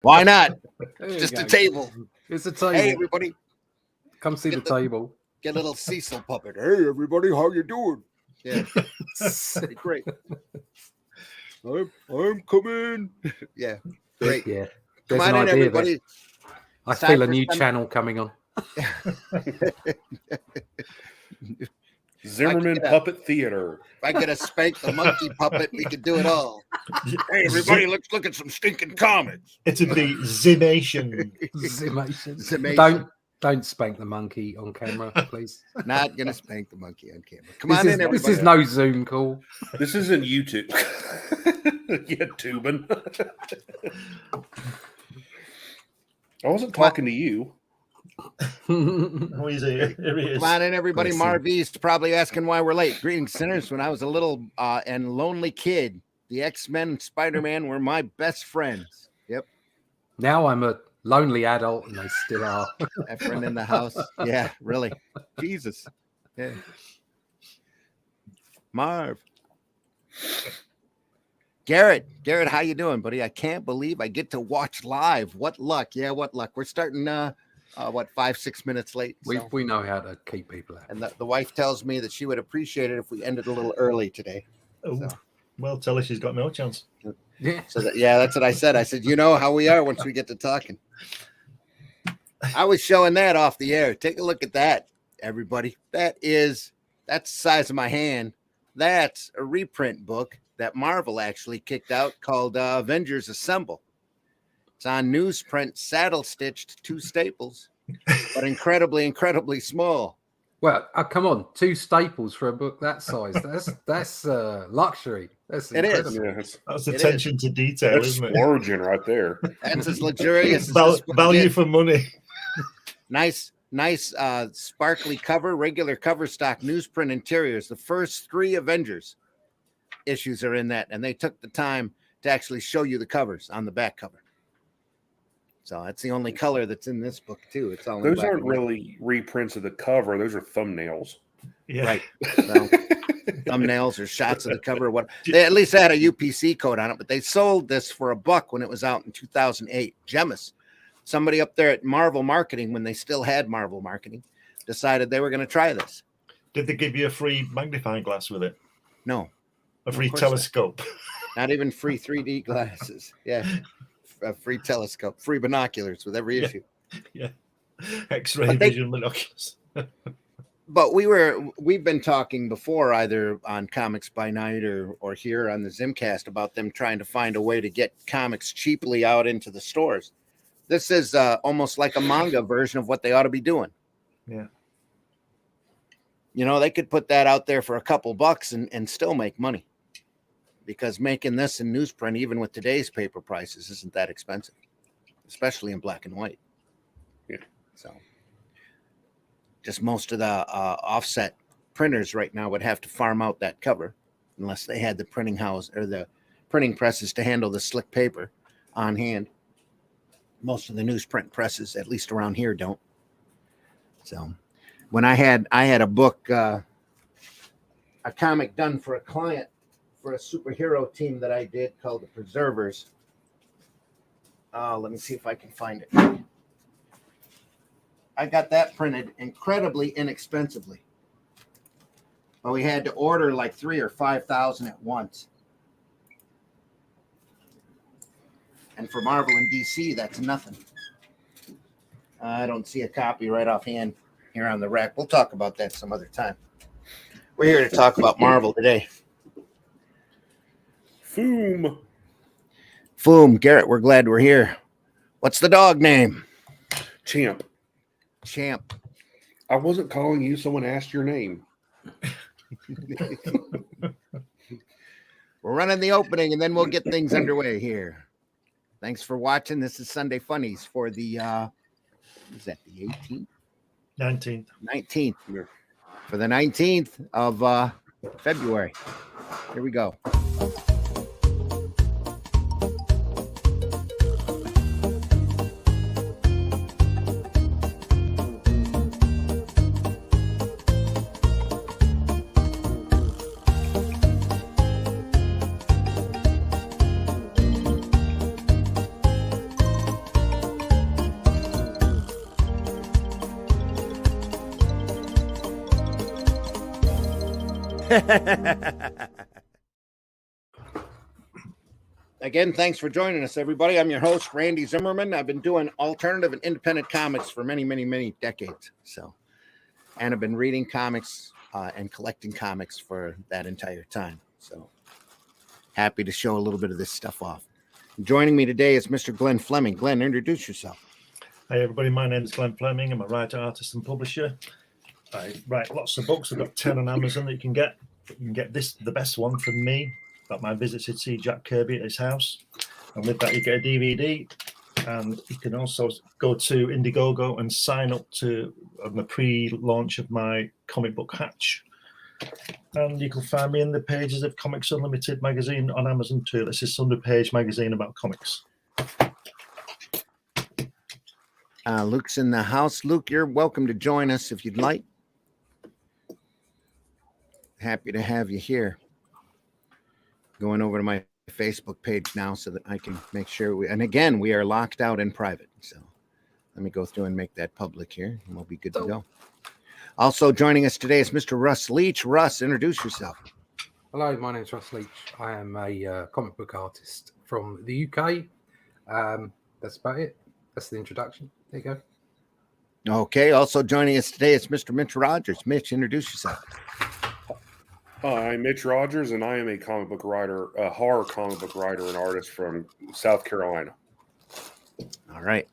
Why not? There Just you a go. table. It's a table. Hey, everybody. Come see the table. Get a little Cecil puppet. Hey, everybody, how you doing? Yeah. That'd be great. I'm coming. Yeah. Great. Yeah. Come There's on an in, idea everybody. there. I It's time feel a for new some- channel coming on. Zimmerman Puppet Theater. If I get a Spank the Monkey puppet, we could do it all. Hey, everybody, let's look at some stinking comics. It'd be Zimation. Zimation. Don't spank the monkey on camera, please. Not gonna spank the monkey on camera. Come on in, everybody. This is no Zoom call. This isn't YouTube. Yeah, tubing. I wasn't talking to you. Oh, he's here. Here he is. Come on in, everybody. Marvy's probably asking why we're late. Greetings, sinners. When I was a little and lonely kid, the X-Men and Spider-Man were my best friends. Yep. Now I'm a lonely adult, and they still are. A friend in the house. Yeah, really. Jesus. Yeah. Marv. Garrett, how you doing, buddy? I can't believe I get to watch live. What luck. Yeah, what luck. We're starting 5-6 minutes late. We know how to keep people out. And the wife tells me that she would appreciate it if we ended a little early today. Oh, so. Well, tell her she's got no chance. Yeah. So that's what I said. I said, you know how we are once we get to talking. I was showing that off the air. Take a look at that, everybody. That's the size of my hand. That's a reprint book that Marvel actually kicked out called Avengers Assemble. It's on newsprint, saddle stitched, 2 staples, but incredibly small. Well, come on, 2 staples for a book that size. That's luxury. That's incredible. Yeah, that's attention to detail, that's isn't it? Splurging right there. That's as luxurious as value for money. Nice, sparkly cover, regular cover stock, newsprint interiors. The first 3 Avengers issues are in that, and they took the time to actually show you the covers on the back cover. So that's the only color that's in this book too. It's all those aren't really reprints of the cover; those are thumbnails. Yeah, right. So, thumbnails or shots of the cover. What they at least had a UPC code on it, but they sold this for $1 when it was out in 2008. Gemus, somebody up there at Marvel Marketing, when they still had Marvel Marketing, decided they were going to try this. Did they give you a free magnifying glass with it? No. A free telescope? Not even free 3D glasses. Yeah. A free telescope, free binoculars with every issue. Yeah. X-ray vision binoculars. But we've been talking before, either on Comics by Night or here on the Zimcast, about them trying to find a way to get comics cheaply out into the stores. This is almost like a manga version of what they ought to be doing. Yeah. You know, they could put that out there for a couple bucks and still make money. Because making this in newsprint, even with today's paper prices, isn't that expensive, especially in black and white. Yeah. So just most of the offset printers right now would have to farm out that cover unless they had the printing house or the printing presses to handle the slick paper on hand. Most of the newsprint presses, at least around here, don't. So when I had a book, a comic done for a client, for a superhero team that I did called the Preservers. Let me see if I can find it. I got that printed incredibly inexpensively. But we had to order like 3,000 or 5,000 at once. And for Marvel and DC, that's nothing. I don't see a copy right offhand here on the rack. We'll talk about that some other time. We're here to talk about Marvel today. F.O.O.M. Garrett, we're glad we're here. What's the dog name? Champ. I wasn't calling you. Someone asked your name. We're running the opening, and then we'll get things underway here. Thanks for watching. This is Sunday Funnies for the, is that the 18th? 19th. 19th. For the 19th of February. Here we go. Again, thanks for joining us, everybody. I'm your host, Randy Zimmerman. I've been doing alternative and independent comics for many, many, many decades. And I've been reading comics and collecting comics for that entire time. So happy to show a little bit of this stuff off. Joining me today is Mr. Glenn Fleming. Glenn, introduce yourself. Hey everybody, my name is Glenn Fleming. I'm a writer, artist, and publisher. I write lots of books. I've got 10 on Amazon that you can get. You can get this, the best one from me, about my visit to see Jack Kirby at his house. And with that, you get a DVD. And you can also go to Indiegogo and sign up to the pre-launch of my comic book Hatch. And you can find me in the pages of Comics Unlimited magazine on Amazon too. This is 100-page magazine about comics. Luke's in the house. Luke, you're welcome to join us if you'd like. Happy to have you here. Going over to my Facebook page now so that I can make sure and again, we are locked out in private. So let me go through and make that public here and we'll be good to go. Also joining us today is Mr. Russ Leach. Russ, introduce yourself. Hello, my name's Russ Leach. I am a comic book artist from the UK. That's about it. That's the introduction. There you go. Okay. Also joining us today is Mr. Mitch Rogers. Mitch, introduce yourself. Hi, I'm Mitch Rogers, and I am a comic book writer, a horror comic book writer and artist from South Carolina. All right.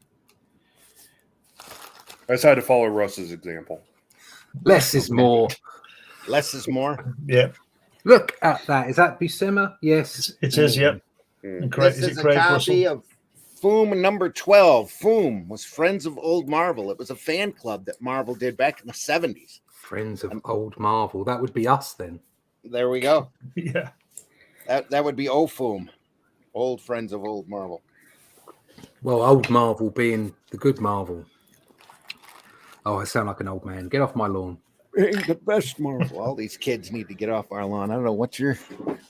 I just had to follow Russ's example. Less is more. Less is more. Yeah. Look at that. Is that Buscema? Yes. It is, yeah. This is a copy of F.O.O.M. number 12. F.O.O.M. was Friends of Old Marvel. It was a fan club that Marvel did back in the 70s. Friends of Old Marvel. That would be us then. There we go. Yeah. That would be F.O.O.M. Old Friends of Old Marvel. Well, Old Marvel being the good Marvel. Oh, I sound like an old man. Get off my lawn. The best Marvel. All these kids need to get off our lawn. I don't know what you're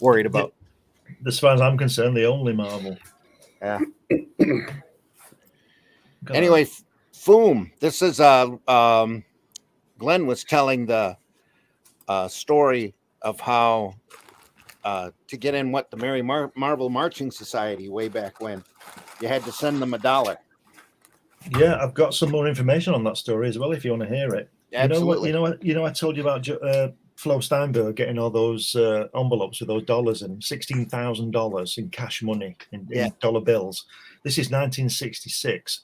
worried about. As far as I'm concerned, the only Marvel. Yeah. Anyway, F.O.O.M. This is Glenn was telling the story of how to get in the Merry Marvel Marching Society way back when you had to send them $1. Yeah, I've got some more information on that story as well if you want to hear it. Absolutely. You know, I told you about Flo Steinberg getting all those envelopes with those dollars in, $16,000 in cash money, in dollar bills. This is 1966.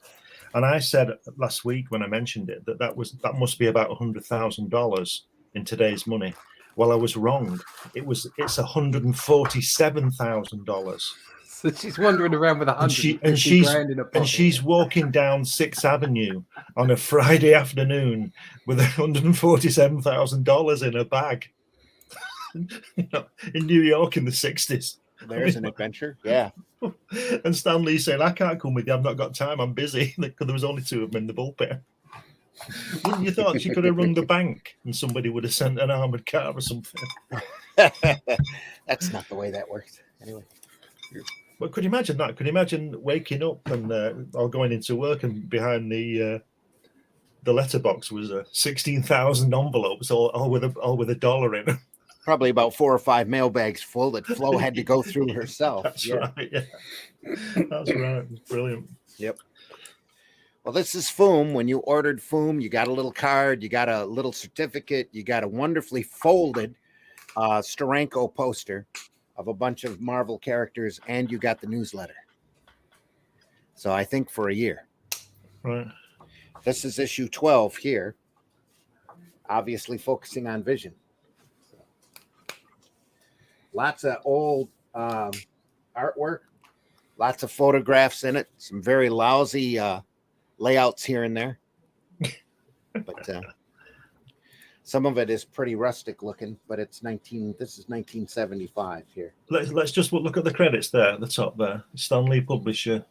And I said last week when I mentioned it that must be about $100,000 in today's money. Well, I was wrong. It's $147,000. So she's wandering around with $150 grand in a pocket. And she's walking down 6th Avenue on a Friday afternoon with $147,000 in her bag. In New York in the 60s. There's an adventure. Yeah. And Stan Lee saying, I can't come with you. I've not got time. I'm busy. Because there was only 2 of them in the bullpen. Wouldn't you thought she could have rung the bank and somebody would have sent an armored car or something? That's not the way that works. Anyway. Well, could you imagine that? Could you imagine waking up and or going into work and behind the letterbox was 16,000 envelopes, all with a dollar in them? Probably about 4 or 5 mailbags full that Flo had to go through herself. That's right. Yeah, that's right. Brilliant. Yep. Well, this is F.O.O.M. When you ordered F.O.O.M., you got a little card, you got a little certificate, you got a wonderfully folded Steranko poster of a bunch of Marvel characters, and you got the newsletter. So I think for a year. Right. This is issue 12 here, obviously focusing on Vision. Lots of old artwork, lots of photographs in it, some very lousy layouts here and there. But some of it is pretty rustic looking, but this is 1975 here. Let's just look at the credits there at the top there. Stan Lee publisher,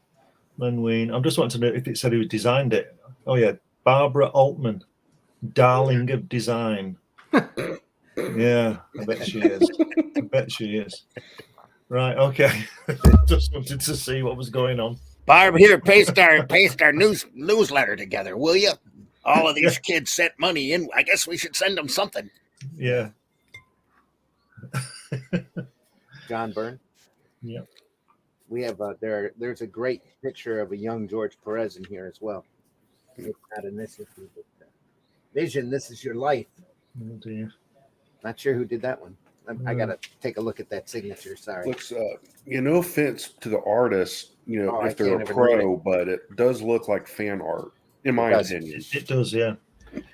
Len Wein. I'm just wanting to know if it said who designed it. Oh yeah, Barbara Altman, darling of design. Yeah, I bet she is. I bet she is. Right, okay. Just wanted to see what was going on. Barb, here, paste our newsletter together, will you? All of these kids sent money in. I guess we should send them something. Yeah. John Byrne. Yep. We have there's a great picture of a young George Perez in here as well. It's not in this issue, but Vision, This Is Your Life. Oh dear. Not sure who did that one. I gotta take a look at that signature. Sorry. Looks, no offense to the artist, Oh, I if they're can't a even read pro, but it does look like fan art, in my does. opinion. It does, yeah.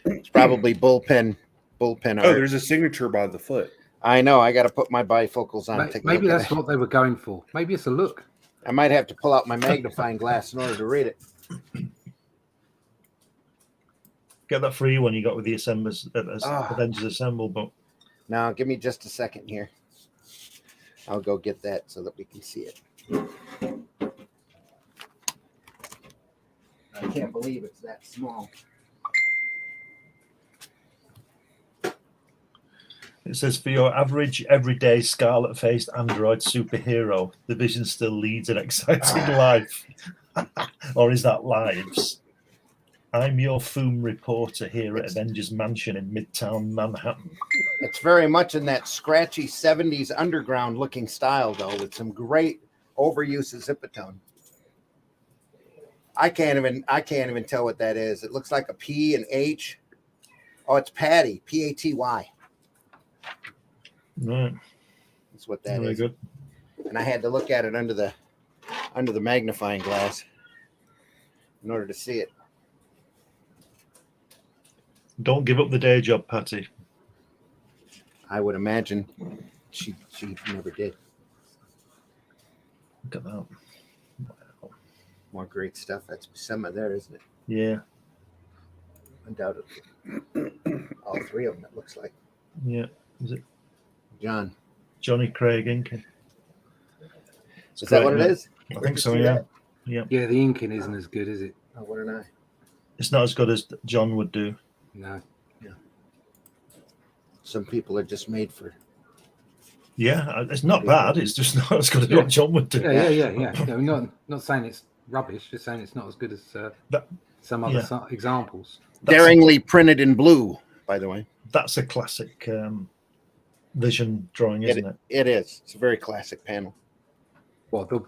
It's probably bullpen Oh, art. there's a signature by the foot. I know. I got to put my bifocals on. Take a Maybe look at that's it. what they were going for. Maybe it's a look. I might have to pull out my magnifying glass in order to read it. Get that free one you got with the Avengers Assemble book. Now, give me just a second here. I'll go get that so that we can see it. I can't believe it's that small. It says, for your average, everyday, scarlet-faced android superhero, the Vision still leads an exciting life. Or is that lives? I'm your F.O.O.M reporter here at Avengers Mansion in Midtown Manhattan. It's very much in that scratchy 70s underground looking style, though, with some great overuse of Zipatone. I can't even tell what that is. It looks like a P and H. Oh, it's Patty, P-A-T-Y. Right. That's what that Very is. good. And I had to look at it under the magnifying glass in order to see it. Don't give up the day job, Patty. I would imagine she never did. Look at that. Wow. More great stuff. That's Buscema there, isn't it? Yeah. Undoubtedly. All three of them, it looks like. Yeah. Is it John. Johnny Craig inking? Is that what it is? I think so, yeah. Yeah. Yeah, the inking isn't as good, is it? Oh, what an eye. It's not as good as John would do. No. Some people are just made for. Yeah, it's not bad. It's just not as good as what John would do. Yeah. No, not saying it's rubbish, just saying it's not as good as some other examples. Daringly printed in blue, by the way. That's a classic Vision drawing, isn't it? It is. It's a very classic panel. What the?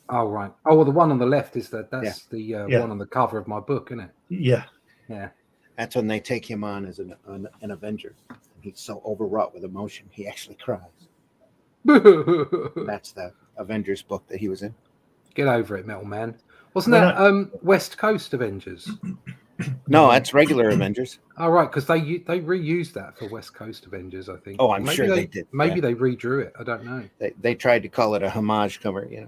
Oh right. Oh well, the one on the left is the Yeah. one on the cover of my book, isn't it? Yeah. Yeah. That's when they take him on as an Avenger. He's so overwrought with emotion, he actually cries. That's the Avengers book that he was in. Get over it, Metal Man. Wasn't that West Coast Avengers? No, that's regular Avengers. Oh right, because they reused that for West Coast Avengers, I think. Oh, I'm sure they did. Maybe they redrew it. I don't know. They tried to call it a homage cover, Yeah.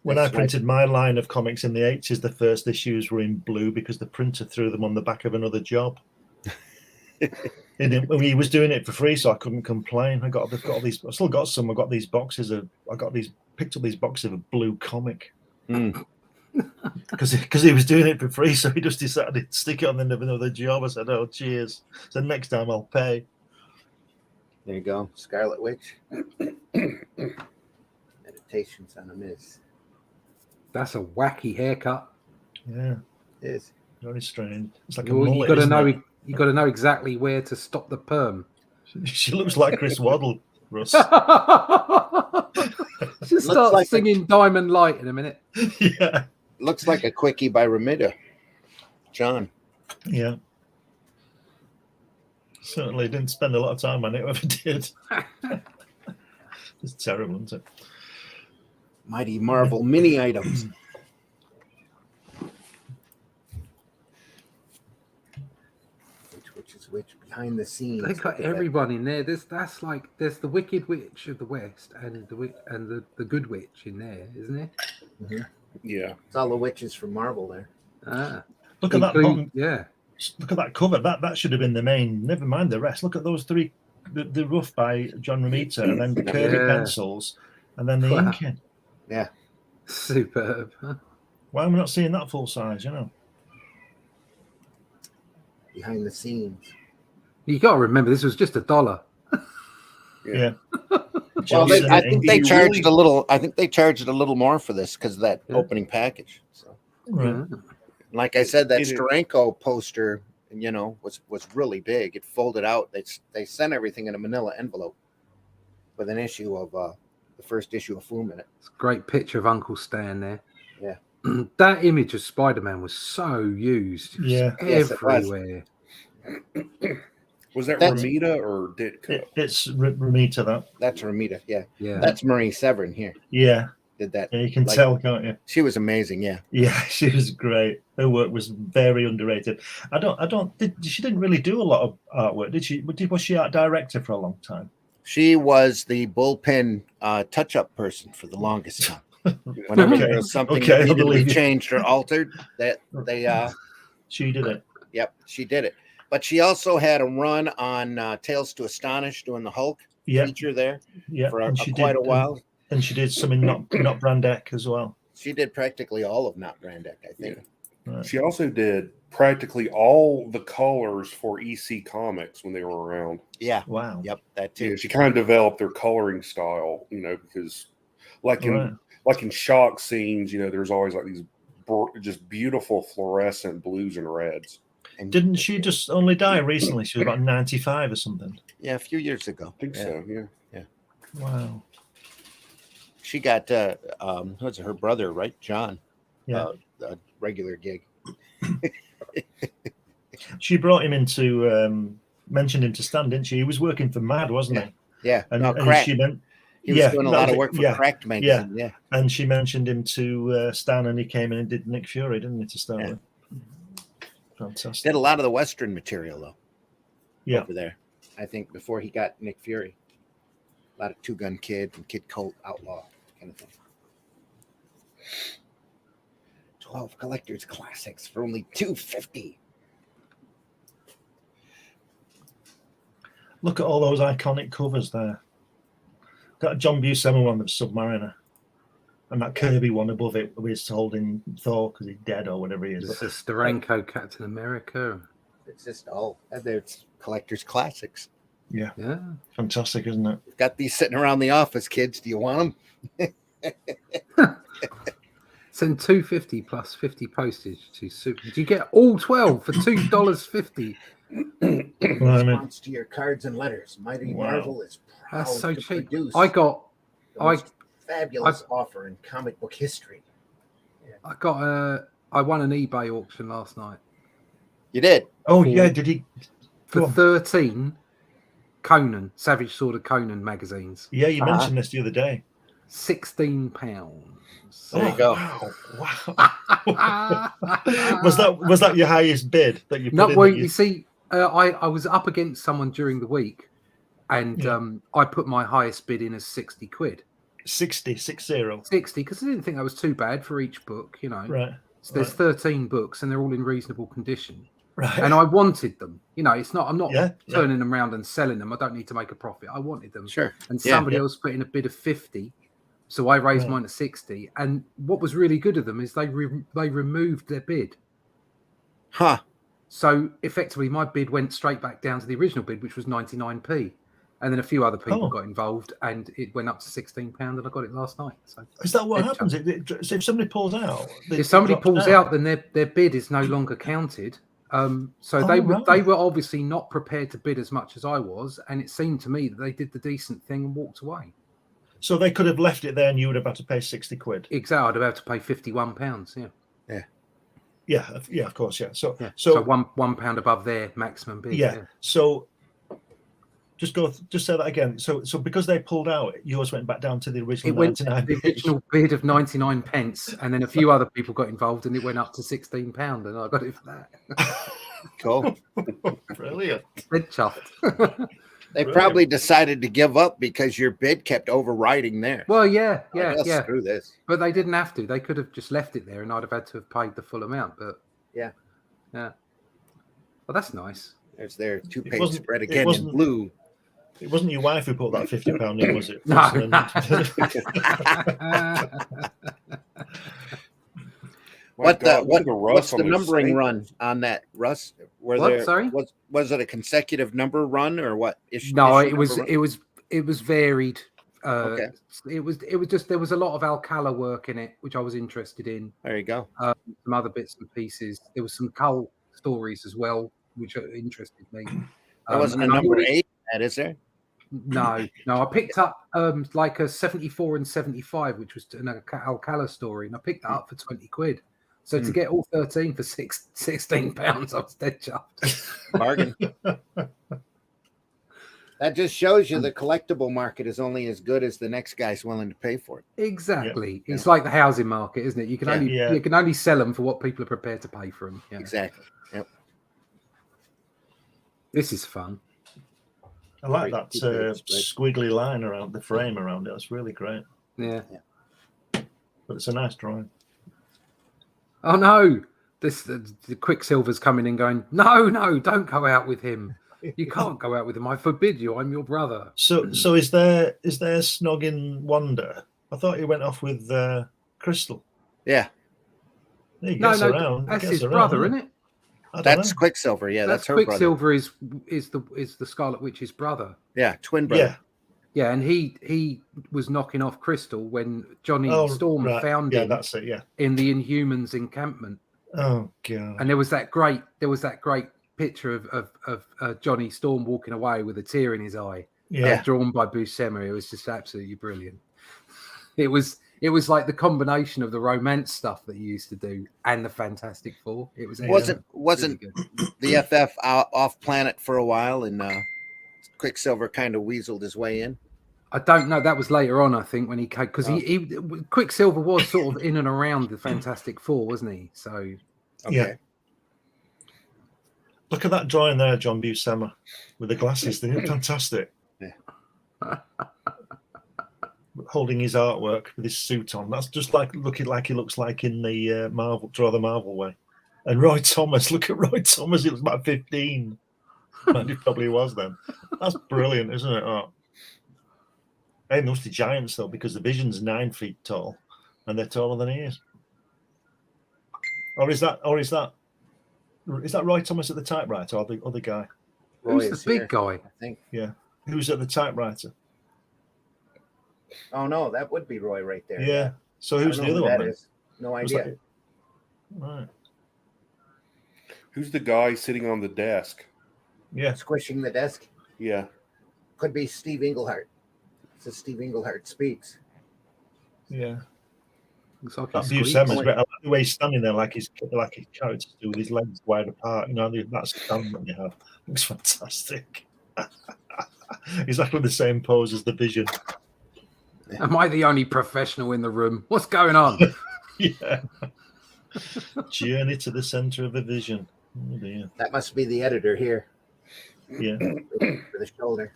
When I printed my line of comics in the 80s, the first issues were in blue because the printer threw them on the back of another job. He was doing it for free, so I couldn't complain. I've got all these. I still got some. I got these boxes of. Picked up these boxes of blue comic. Because he was doing it for free, so he just decided to stick it on the end of another job. I said, "Oh, cheers." So next time I'll pay. There you go, Scarlet Witch. Meditations on a Miss. That's a wacky haircut. Yeah, It is. very strange. It's like You mullet, got to isn't know. it? You got to know exactly where to stop the perm. She looks like Chris Waddle, Russ. She'll start like singing Diamond Light in a minute. Yeah, Looks like a quickie by Ramita. John. yeah. Certainly didn't spend a lot of time on it. Whoever did. It's terrible, isn't it? Mighty Marvel mini items. Which is which behind the scenes. They've got everyone in there. There's the Wicked Witch of the West and the Good Witch in there, isn't it? Mm-hmm. Yeah. It's all the witches from Marvel there. Look at that bottom. Yeah. Look at that cover. That should have been the main. Never mind the rest. Look at those three. The rough by John Romita, and then the curvy pencils, and then the inking. Yeah. Superb. Huh? Why am I not seeing that full size? Behind the scenes. You got to remember, this was just $1. Yeah. Well, I think they charged a little. I think they charged a little more for this because of that opening package. So, Right. like I said, that Steranko poster and was really big. It folded out. They sent everything in a manila envelope with an issue of the first issue of F.O.O.M in it. It's a great picture of Uncle Stan there. Yeah. That image of Spider-Man was so used. It was Yeah. Yes, it was. everywhere. Was that That's- Ramita or Ditko? It's Ramita, that. That's Ramita. Yeah. Yeah. That's Marie Severin here. Yeah. Did that. Yeah, you can Like- tell, can't you? She was amazing. Yeah. Yeah, she was great. Her work was very underrated. She didn't really do a lot of artwork, did she? Was she art director for a long time? She was the bullpen touch-up person for the longest time. Whenever there was something Okay, I that needed to believe be you. changed or altered, that they She did it. yep, she did it. But she also had a run on Tales to Astonish doing the Hulk Yeah, feature there yeah. for And she quite a did, while. and she did some in not Brandek as well. She did practically all of Not Brandek, I think. Right. She also did practically all the colors for EC Comics when they were around. Yeah. Wow. Yep, that Yeah, too. she kind of developed their coloring style, because like in Right. like in shock scenes, there's always like these just beautiful fluorescent blues and reds. And Didn't she just only die recently? She was about 95 or something. yeah, a few years ago. I think Yeah. so. Yeah. Wow. She got what's her brother, right? John. Yeah. A regular gig. She brought him into mentioned him to Stan, didn't she? He was working for Mad, wasn't he? Yeah. And, no, and Cracked. she meant He was doing a lot of work for yeah, Cracked magazine. Yeah. and she mentioned him to Stan, and he came in and did Nick Fury, didn't he, to start Yeah. with? Fantastic. Did a lot of the Western material though. Yeah. Over there. I think before he got Nick Fury. A lot of Two Gun Kid and Kid Colt Outlaw kind of thing. 12 collector's classics for only $250. Look at all those iconic covers there. Got a John Buscema one of Submariner, and that Kirby one above it where he's holding Thor because he's dead or whatever he is. It's a Steranko Captain America. It's just all it's collector's classics. Yeah. Fantastic, isn't it? We've got these sitting around the office, kids. Do you want them? Send $2.50 plus 50 postage to Super. Do you get all 12 for $2.50? Well, I mean, Response to your cards and letters. Mighty Wow. Marvel is proud That's so to cheap. produce I got the I most fabulous offer in comic book history. I won an eBay auction last night You did? oh yeah, did he? for Go on. 13 Conan, Savage Sword of Conan magazines. Yeah, you mentioned this the other day. £16. There you go. Wow. was that your highest bid that you put No, in? well, that you see, I was up against someone during the week, and Yeah. I put my highest bid in as 60 quid. 60. 60, because I didn't think that was too bad for each book, Right. So there's 13 books, and they're all in reasonable condition. Right. And I wanted them. It's not. I'm not Yeah, yeah. turning them around and selling them. I don't need to make a profit. I wanted them. Sure. And Yeah, somebody else put in a bid of 50, so I raised Right. mine to 60. And what was really good of them is they removed their bid. Huh. So effectively, my bid went straight back down to the original bid, which was 99p. And then a few other people Oh. got involved, and it went up to £16, and I got it last night. So Is that what Big happens? So if somebody pulls out, if somebody pulls out, then their bid is no longer counted. So Oh, they right. were obviously not prepared to bid as much as I was, and it seemed to me that they did the decent thing and walked away. So they could have left it there, and you would have had to pay 60 quid. Exactly, I'd have had to pay £51. Yeah, Yeah, of course, yeah. So so £1 above their maximum bid. yeah. So just say that again. So because they pulled out, yours went back down to the original It went to 99 the original bid of 99 pence, and then a few other people got involved, and it went up to £16, and I got it for that. Cool. Brilliant. Dead chuffed. They probably decided to give up because your bid kept overriding theirs. Well, yeah. Screw this. But they didn't have to. They could have just left it there, and I'd have had to have paid the full amount. But Yeah. Well, that's nice. There's their It two-page wasn't- spread it again in wasn't- blue. It wasn't your wife who put that £50 in, was it? No. What's Russ the on those numbering snakes. run on that, Russ? Sorry? Was it a consecutive number run or what? No, issue it was number run? it was varied. Okay. It was just there was a lot of Alcala work in it, which I was interested in. There you go. Some other bits and pieces. There was some Cull stories as well. which interested me. There wasn't a and I number really- 8 that, is there? No. I picked up like a 74 and 75, which was an Alcala story, and I picked that up for 20 quid. So to get all 13 for £16, I was dead chuffed. Bargain. That just shows you the collectible market is only as good as the next guy's willing to pay for it. Exactly. Yeah. It's like the housing market, isn't it? You can Yeah. only sell them for what people are prepared to pay for them. Yeah. Exactly. Yep. This is fun. I like that squiggly line around the frame around it. That's really great. Yeah. But it's a nice drawing. Oh no! The Quicksilver's coming in, going, no, don't go out with him. You can't go out with him. I forbid you. I'm your brother. So is there snogging Wanda? I thought he went off with Crystal. Yeah. He gets around. That's his brother, isn't it? That's Quicksilver. Yeah, that's her Quicksilver brother. is the Scarlet Witch's brother. Yeah, twin brother. Yeah, and he was knocking off Crystal when Johnny Storm found him. That's it. Yeah, in the Inhumans encampment. Oh god! And there was that great picture of Johnny Storm walking away with a tear in his eye. Yeah, drawn by Buscema. It was just absolutely brilliant. It was like the combination of the romance stuff that he used to do and the Fantastic Four. It was wasn't really good. the FF off planet for a while, and Quicksilver kind of weaseled his way in. I don't know. That was later on, I think, when he came, because he Quicksilver was sort of in and around the Fantastic Four, wasn't he? So yeah. Look at that drawing there, John Buscema, with the glasses. They're fantastic. Yeah. Holding his artwork with his suit on. That's just like looking like he looks like in the Draw the Marvel way. And Roy Thomas, look at Roy Thomas. He looks about 15. And he probably was then. That's brilliant, isn't it? Oh. They must be giants though, because the Vision's 9 feet tall, and they're taller than he is. Or is that Roy Thomas at the typewriter, or the other guy? Who's the big guy? I think. Yeah. Who's at the typewriter? Oh no, that would be Roy right there. Yeah. So who's the other one? Then? No idea. Like, right. Who's the guy sitting on the desk? Yeah. Squishing the desk. Yeah. Could be Steve Englehart. It says Steve Englehart speaks. Yeah. Looks like That Buscema's great. I like the way he's standing there, like his characters do, with his legs wide apart. You know, that's the stand that you have. Looks fantastic. Exactly the same pose as the Vision. Am I the only professional in the room? What's going on? Yeah. Journey to the center of the Vision. Oh dear. That must be the editor here. Yeah. For the shoulder.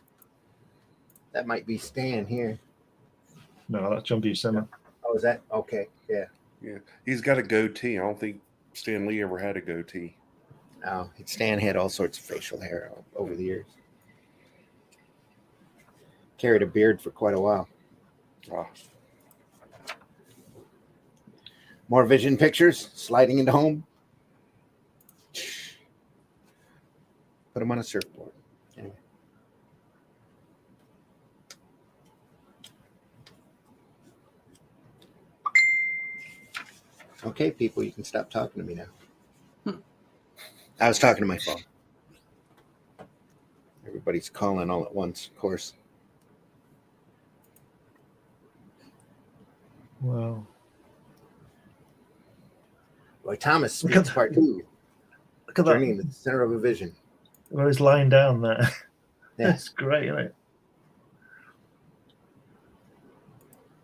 That might be Stan here. No, that's John Buscema. Oh, is that okay? Yeah. Yeah. He's got a goatee. I don't think Stan Lee ever had a goatee. No, Stan had all sorts of facial hair over the years. Carried a beard for quite a while. Ah. More Vision pictures sliding into home. Put them on a surfboard. Anyway. Okay, people, you can stop talking to me now. I was talking to my phone. Everybody's calling all at once, of course. Wow. Roy Thomas speaks part 2. Look at that. Journey in the center of a Vision. Where he's lying down there. Yeah. That's great, isn't it?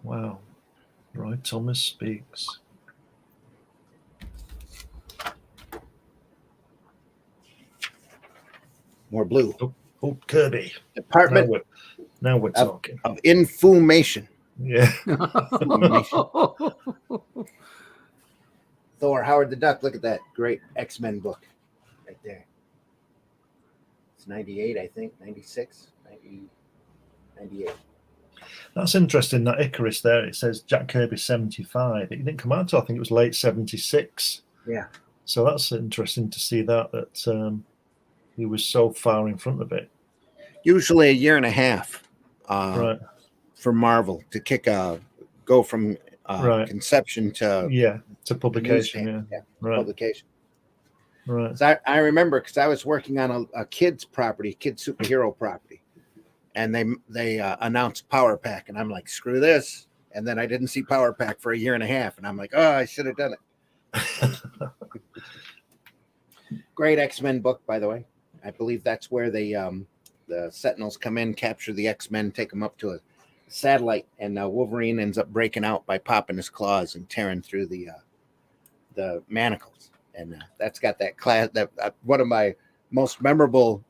Wow. Roy Thomas speaks. More blue. Oh, Kirby. Department Now we're talking. of Infumation. Yeah. Thor, Howard the Duck. Look at that great X-Men book right there. It's 98, I think. 96, 98. That's interesting, that Icarus there. It says Jack Kirby 75. It didn't come out until I think it was late 76. Yeah. So that's interesting to see that he was so far in front of it. Usually a year and a half Right. for Marvel to go from Right. conception to Yeah, to publication. newsstand. Yeah. Right. Publication. Right. So I remember because I was working on a kid's property, kid superhero property, and they announced Power Pack, and I'm like, screw this. And then I didn't see Power Pack for a year and a half, and I'm like, oh, I should have done it. Great X-Men book, by the way. I believe that's where the Sentinels come in, capture the X-Men, take them up to a satellite, and Wolverine ends up breaking out by popping his claws and tearing through the manacles. And that's got that class. That one of my most memorable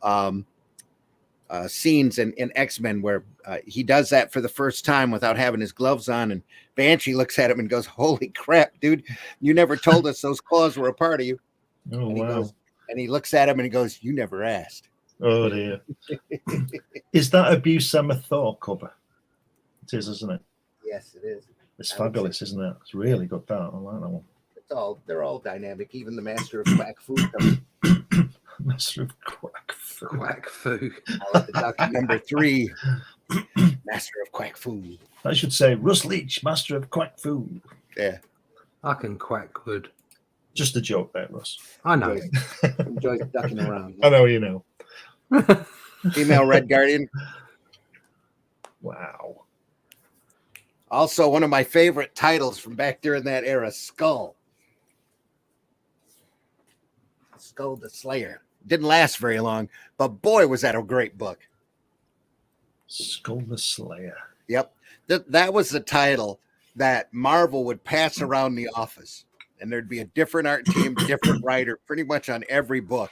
scenes in X-Men where he does that for the first time without having his gloves on, and Banshee looks at him and goes, "Holy crap, dude! You never told us those claws were a part of you." Oh, And he wow. goes, and he looks at him and he goes, "You never asked." Oh, dear. Is that a Buscema Thor cover? It is, isn't it? Yes, it is. It's I would fabulous, isn't it? It's really good, that. I like that one. They're all dynamic. Even the Master of Quack Food. Master of Quack Fu. Quack Fu. The Duck number 3, Master of Quack Food. I should say Russ Leach, Master of Quack Fu. Yeah, I can quack wood. Just a joke there, Russ. I know. enjoys ducking around. I know you know. Female Red Guardian. Wow. Also, one of my favorite titles from back during that era, Skull. Skull the Slayer. Didn't last very long, but boy, was that a great book. Skull the Slayer. Yep. That was the title that Marvel would pass around the office, and there'd be a different art team, different writer, pretty much on every book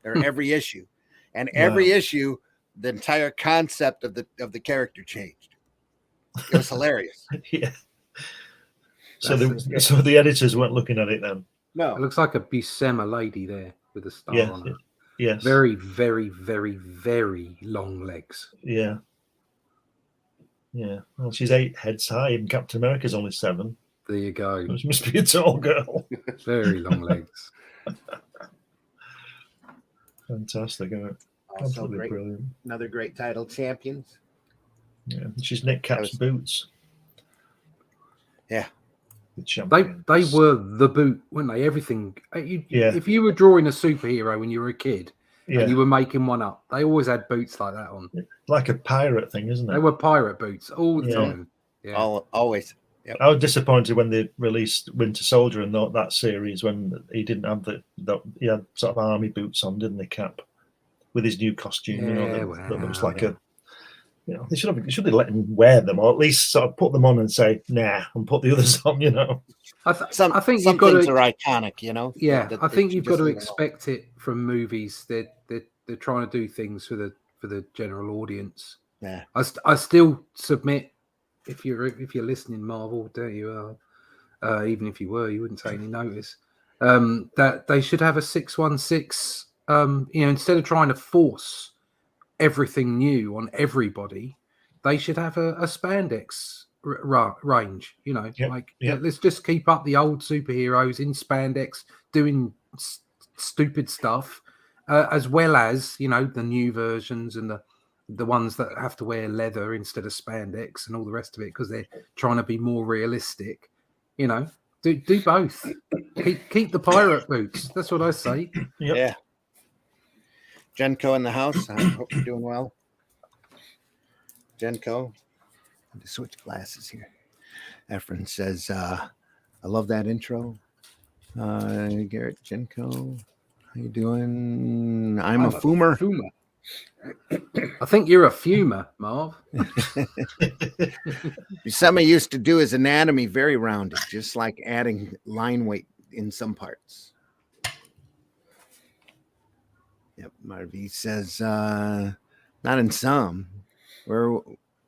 or every issue. And every issue, the entire concept of the character changed. It was hilarious. Yeah. So the editors weren't looking at it then. No. It looks like a Buscema lady there with a star Yeah. on her. Yes. Very, very, very, very long legs. Yeah. Yeah. Well, she's 8 heads high, and Captain America's only 7. There you go. She must be a tall girl. Very long legs. Fantastic, isn't it? Also Absolutely great. brilliant. Another great title, Champions. Yeah. She's Nick Cap's boots. Yeah. The champions. They were the boot, weren't they? Everything. Yeah. If you were drawing a superhero when you were a kid Yeah. and you were making one up, they always had boots like that on. Like a pirate thing, isn't it? They were pirate boots all the Yeah. time. Yeah. Always. Yep. I was disappointed when they released Winter Soldier and that series when he didn't have he had sort of army boots on, didn't he, Cap? With his new costume, that looks like they should have let him wear them, or at least sort of put them on and say, nah, and put the others on, I think some you've got things to, are iconic, Yeah, I think you you've got just to leave alone. expect it from movies. They're trying to do things for the general audience. Yeah. I still submit, if you're listening, Marvel, don't you? Even if you were, you wouldn't take any notice. That they should have a 616. Instead of trying to force everything new on everybody, they should have a spandex range. Let's just keep up the old superheroes in spandex doing stupid stuff, as well as the new versions and the ones that have to wear leather instead of spandex and all the rest of it because they're trying to be more realistic. Do both. Keep the pirate boots. That's what I say. Yep. Yeah. Jenko in the house. I hope you're doing well. Jenko. To switch glasses here. Efren says, I love that intro. Garrett, Jenko. How you doing? I'm a foomer. I think you're a fumer, Marv. Buscema used to do his anatomy very rounded, just like adding line weight in some parts. Yep, Marvy says not in some, where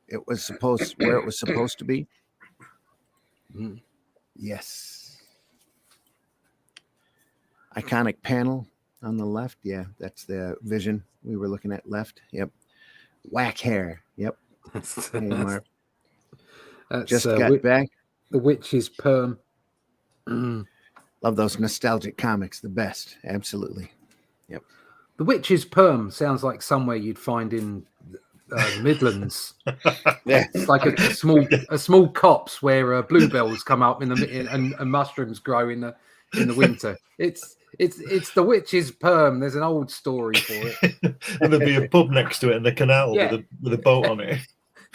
it was supposed to be. Mm. Yes. Iconic panel on the left. Yeah, that's the Vision we were looking at left. Yep. Whack hair. Yep. Hey, Marv. Just got back. The Witch's Perm. Love those nostalgic comics. The best. Absolutely. Yep. The Witch's Perm sounds like somewhere you'd find in the Midlands. Yeah. It's like a small copse where bluebells come up and mushrooms grow in in the winter. It's the witch's perm. There's an old story for it. And there'd be a pub next to it in the canal Yeah. with a boat on it.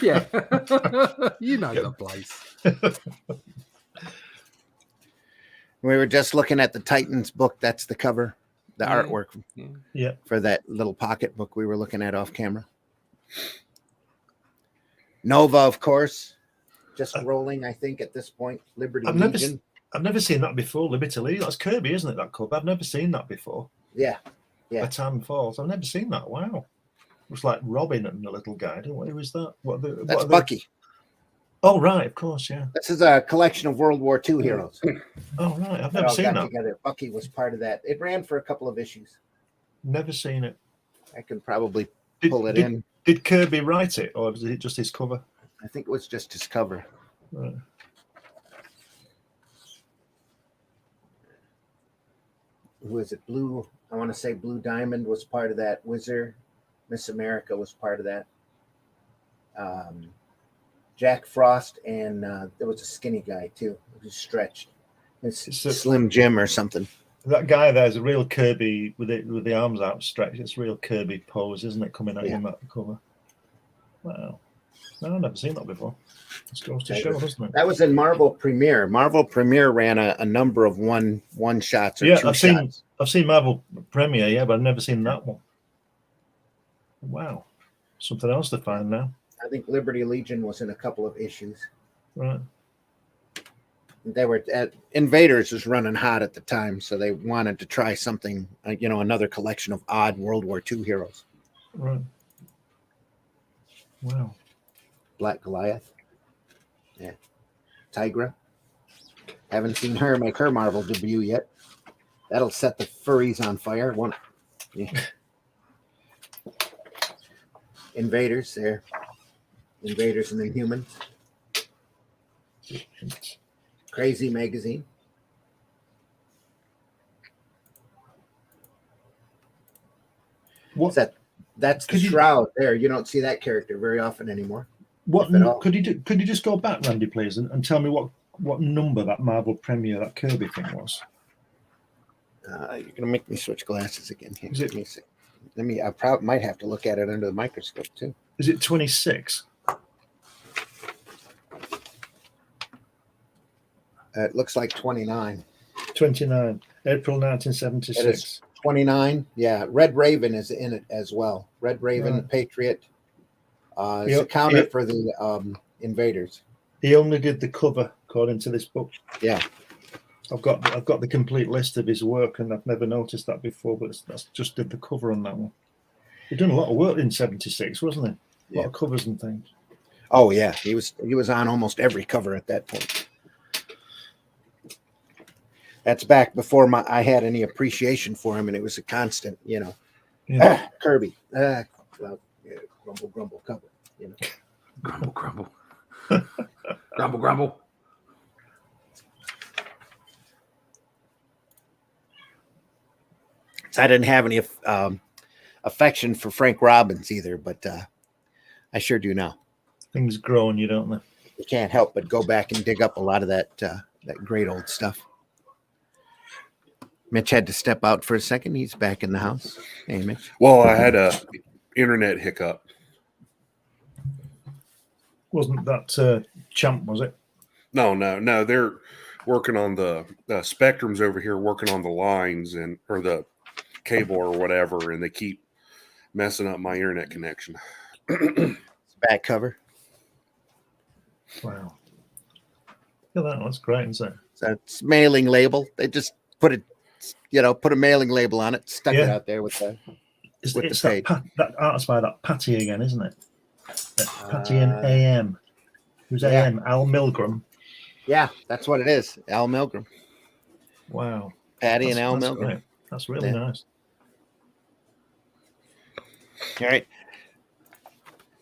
Yeah, you know the place. We were just looking at the Titans book. That's the cover, the Yeah. artwork Yeah. for that little pocket book we were looking at off camera. Nova, of course, just rolling. I think at this point, Liberty Legion. I've never seen that before. Liberty Legion. That's Kirby, isn't it? That cover. I've never seen that before. Yeah. Bataan Falls. I've never seen that. Wow. It was like Robin and the little guy. Who was that? That's Bucky. Oh, right. Of course. Yeah. This is a collection of World War II heroes. Oh, right. I've They never all seen got that. together. Bucky was part of that. It ran for a couple of issues. Never seen it. I can probably Did, pull it did, in. Did Kirby write it, or was it just his cover? I think it was just his cover. Right. Who is it? Blue. I want to say Blue Diamond was part of that. Wizard, Miss America was part of that. Jack Frost, and there was a skinny guy too. He was stretched. It's Slim Jim or something. That guy there's a real Kirby with the arms outstretched. It's real Kirby pose, isn't it? Coming at him at the cover. Wow. No, I've never seen that before. This goes to show, doesn't it? That was in Marvel Premiere. Marvel Premiere ran a number of one shots or two shots. I've seen Marvel Premiere, yeah, but I've never seen that one. Wow. Something else to find now. I think Liberty Legion was in a couple of issues. Right. They were Invaders was running hot at the time, so they wanted to try something, another collection of odd World War II heroes. Right. Wow. Black Goliath. Yeah. Tigra. Haven't seen her make her Marvel debut yet. That'll set the furries on fire. Yeah. Invaders there. Invaders and Inhumans. Crazy magazine. What? That's the Shroud there. You don't see that character very often anymore. What could you do? Could you just go back, Randy, please, and tell me what number that Marvel Premiere, that Kirby thing was? You're gonna make me switch glasses again. Here. Is it? Let me. I might have to look at it under the microscope too. Is it 26? It looks like 29. 29. April 1976. It is 29. Yeah, Red Raven is in it as well. Red Raven, Right. Patriot. It's a counter for the Invaders. He only did the cover, according to this book. Yeah. I've got the complete list of his work, and I've never noticed that before. But that's just did the cover on that one. He'd done a lot of work in '76, wasn't he? A lot of covers and things. Oh yeah, he was on almost every cover at that point. That's back before I had any appreciation for him, and it was a constant, Yeah. Kirby, grumble, cover, Grumble. grumble. So I didn't have any affection for Frank Robbins either, but I sure do now. Things grow on you, don't they? You can't help but go back and dig up a lot of that great old stuff. Mitch had to step out for a second. He's back in the house. Hey, Mitch. Well, I had a internet hiccup. Wasn't that Champ, was it? No. They're working on the Spectrum's over here working on the lines or the cable or whatever, and they keep messing up my internet connection. Back cover. Wow. Yeah, that's great, isn't it? So it's mailing label. They just put a mailing label on it, stuck it out there with the It's the that artist by that Patty again, isn't it? Patty and AM. Who's AM? Al Milgram. Yeah, that's what it is. Al Milgram. Wow. Patty and Al Milgram. Great. That's really nice. All right.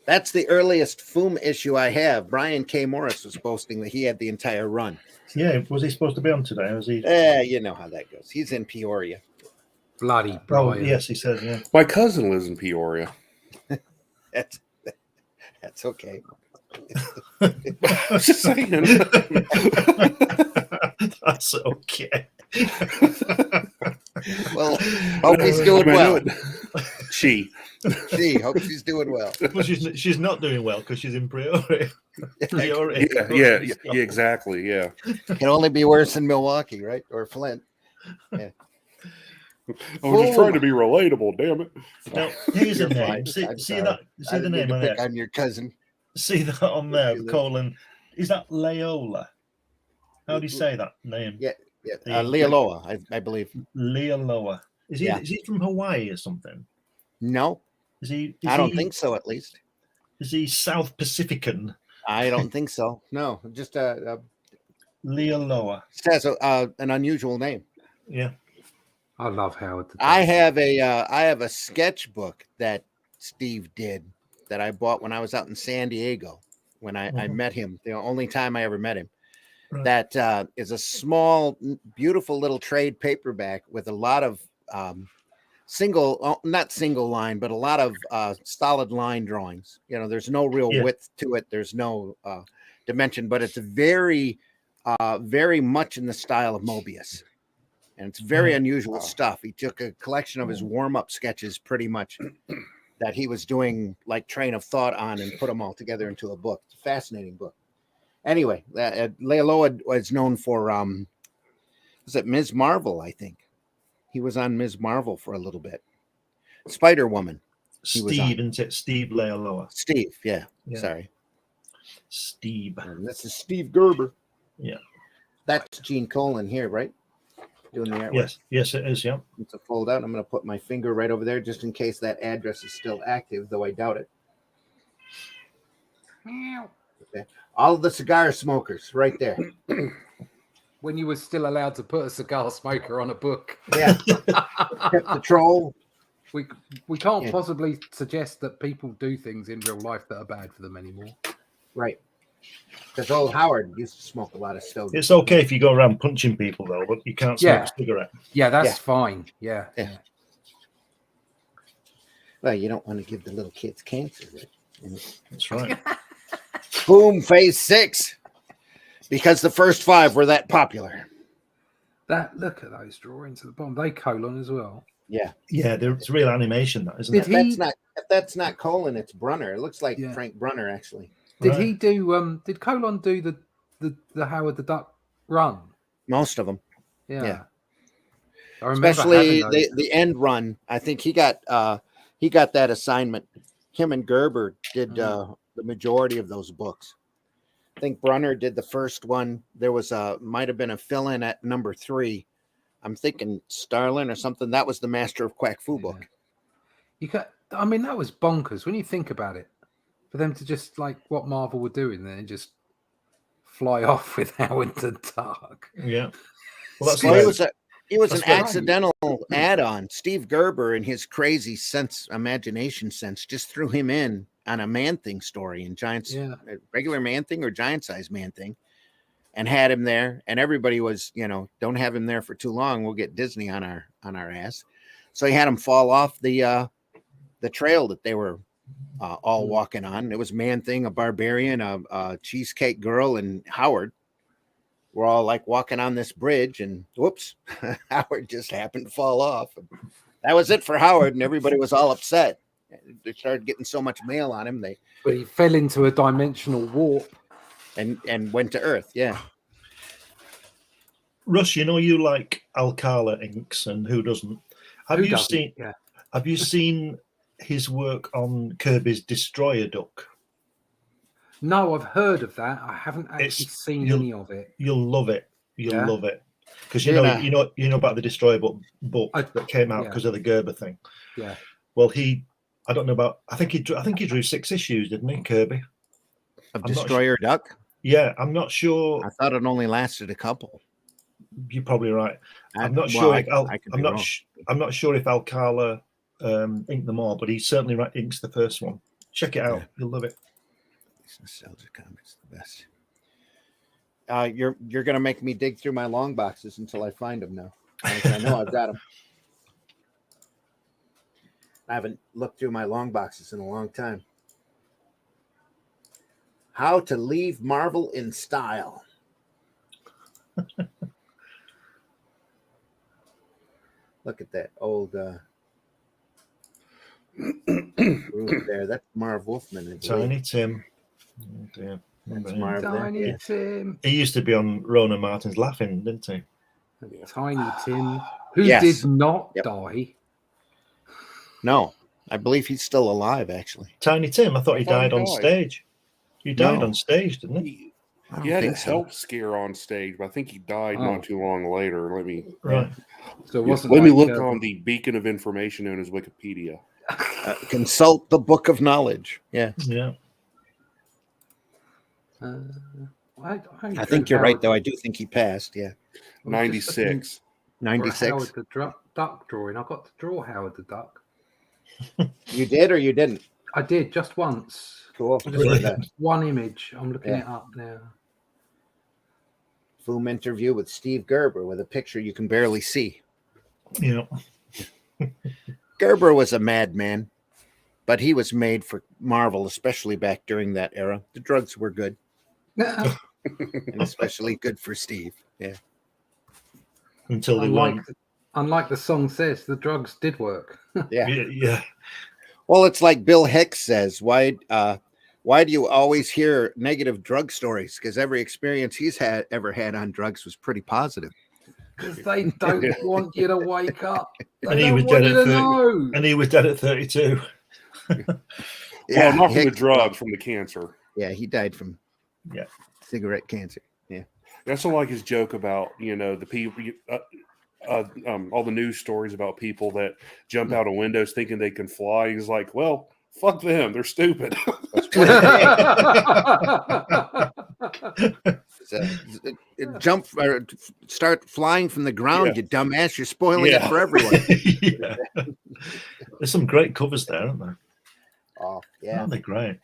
That's the earliest F.O.O.M issue I have. Brian K. Morris was boasting that he had the entire run. Yeah, was he supposed to be on today? Was he? You know how that goes. He's in Peoria. Bloody Oh, Brian. yes, he said, yeah. My cousin lives in Peoria. That's okay. Just saying. That's okay. Well, hope he's doing I know well. it. She. Gee, hope she's doing well. Well, she's not doing well because she's in Priori. Priori. Yeah, exactly. Yeah. Can only be worse than Milwaukee, right? Or Flint. I was just trying to be relatable. Damn it. Now, here's a You're name. fine. See I'm the sorry. that. I See the didn't mean name to on pick there. on your cousin. See that on there. You The live. colon. Is that Leola? How do you say that name? Yeah, The- Lealoa, I believe. Leoloa. Is he? Yeah. Is he from Hawaii or something? No, Is he? I don't think so. At least Is he South Pacifican? I don't think so. No, just Leoloa. says an unusual name. Yeah. I love Howard. the I Duck. have a sketchbook that Steve did that I bought when I was out in San Diego when I Mhm. met him. The only time I ever met him. Right. That is a small, beautiful little trade paperback with a lot of not single line, but a lot of solid line drawings. You know, there's no real Yeah. width to it. There's no dimension, but it's very, very much in the style of Mobius. And it's very unusual stuff. He took a collection of his warm-up sketches pretty much that he was doing like train of thought on and put them all together into a book. It's a fascinating book. Anyway, Lealoa was known for, was it Ms. Marvel, I think? He was on Ms. Marvel for a little bit. Spider-Woman. He was Steve, on. isn't it? Steve Leoloa. Steve, yeah. Yeah. Sorry. Steve. And this is Steve Gerber. Yeah. That's Gene Colan here, right? Doing the artwork. Yes, it is. Yeah. It's a fold out. I'm going to put my finger right over there just in case that address is still active, though I doubt it. Okay. All of the cigar smokers right there. When you were still allowed to put a cigar smoker on a book. Yeah. Pip the Troll. We can't Yeah. possibly suggest that people do things in real life that are bad for them anymore. Right. Because old Howard used to smoke a lot of stogies. It's okay if you go around punching people, though, but you can't smoke a cigarette. Yeah, that's Yeah. fine. Yeah. Well, you don't want to give the little kids cancer. Right? That's right. Boom, phase 6. Because the first 5 were that popular. Look at those drawings at the bottom. They colon as well. Yeah. Yeah, it's real animation, that isn't Did it? If that's not Colin, it's Brunner. It looks like Yeah. Frank Brunner, actually. Did Right. he do? Did Colon do the Howard the Duck run? Most of them. Yeah. Yeah. I remember Especially having those. the end run. I think he got that assignment. Him and Gerber did the majority of those books. I think Brunner did the first one. There was might have been a fill-in at number 3. I'm thinking Starlin or something. That was the Master of Quack Fu book. I mean, that was bonkers when you think about it. For them to just like what Marvel were doing there and just fly off with Howard the Duck. Yeah. Well, that's Well, where- he was an That's right. accidental add-on. Steve Gerber, in his crazy imagination sense, just threw him in on a Man-Thing story in Giants, Yeah. regular Man-Thing or giant-size Man-Thing, and had him there. And everybody was, don't have him there for too long. We'll get Disney on our ass. So he had him fall off the trail that they were all walking on. It was Man-Thing, a barbarian, a cheesecake girl, and Howard. We're all like walking on this bridge, and whoops, Howard just happened to fall off. That was it for Howard, and everybody was all upset. They started getting so much mail on him, But he fell into a dimensional warp and went to Earth. Yeah. Russ, you like Alcala inks, and who doesn't? Have you seen his work on Kirby's Destroyer Duck? No, I've heard of that. I haven't actually seen any of it. You'll love it. You'll love it because you Yeah. know about the Destroyer book that came out Yeah. because of the Gerber thing. Yeah. Well, I don't know about. I think he drew 6 issues, didn't he, Kirby? Of I'm not Destroyer Duck. Yeah, I'm not sure. I thought it only lasted a couple. You're probably right. I'm not well, sure. I If could be wrong. I'm not sure if Alcala inked them all, but he certainly inks the first one. Check it out. Yeah. You'll love it. Nostalgia Comics, the best. You're gonna make me dig through my long boxes until I find them now. I know I've got them. I haven't looked through my long boxes in a long time. How to leave Marvel in style. Look at that old group there. That's Marv Wolfman. I believe. Tiny Tim. Oh dear. Remember That's him? Marv there. Tiny Yeah. Tim. He used to be on Rona Martin's Laughing, didn't he? Tiny Tim, who Yes. did not Yep. die. No, I believe he's still alive. Actually, Tiny Tim. I thought I he thought he died on died. stage. He died No. on stage, didn't he? He, I don't he had a think so. health scare on stage, but I think he died Oh. not too long later. Let me Right. So it wasn't let me like, look on the beacon of information known as Wikipedia. Consult the Book of Knowledge. Yeah, Yeah. I think you're right, though. I do think he passed. Yeah, 96. 96. Howard the Duck drawing. I got to draw Howard the Duck. You did or you didn't? I did just once. Cool. Just Really? The one image. I'm looking Yeah. it up now. F.O.O.M interview with Steve Gerber with a picture you can barely see. Yeah. Gerber was a madman, but he was made for Marvel, especially back during that era. The drugs were good, and especially good for Steve. Yeah. Until they weren't. Unlike the song says, the drugs did work. Yeah. Yeah. Well, it's like Bill Hicks says, why do you always hear negative drug stories? Because every experience he's ever had on drugs was pretty positive. Because they don't want you to wake up. They And he don't was want dead you at to 30. know. And he was dead at 32. Well, not from the Hicks- drugs, from the cancer. Yeah, he died from Yeah. cigarette cancer. Yeah. That's not like his joke about, the people, all the news stories about people that jump out of windows thinking they can fly. He's like, well, fuck them. They're stupid. Jump or start flying from the ground, Yeah. you dumbass. You're spoiling it Yeah. for everyone. Yeah. There's some great covers there, aren't there? Oh, yeah. Aren't they great?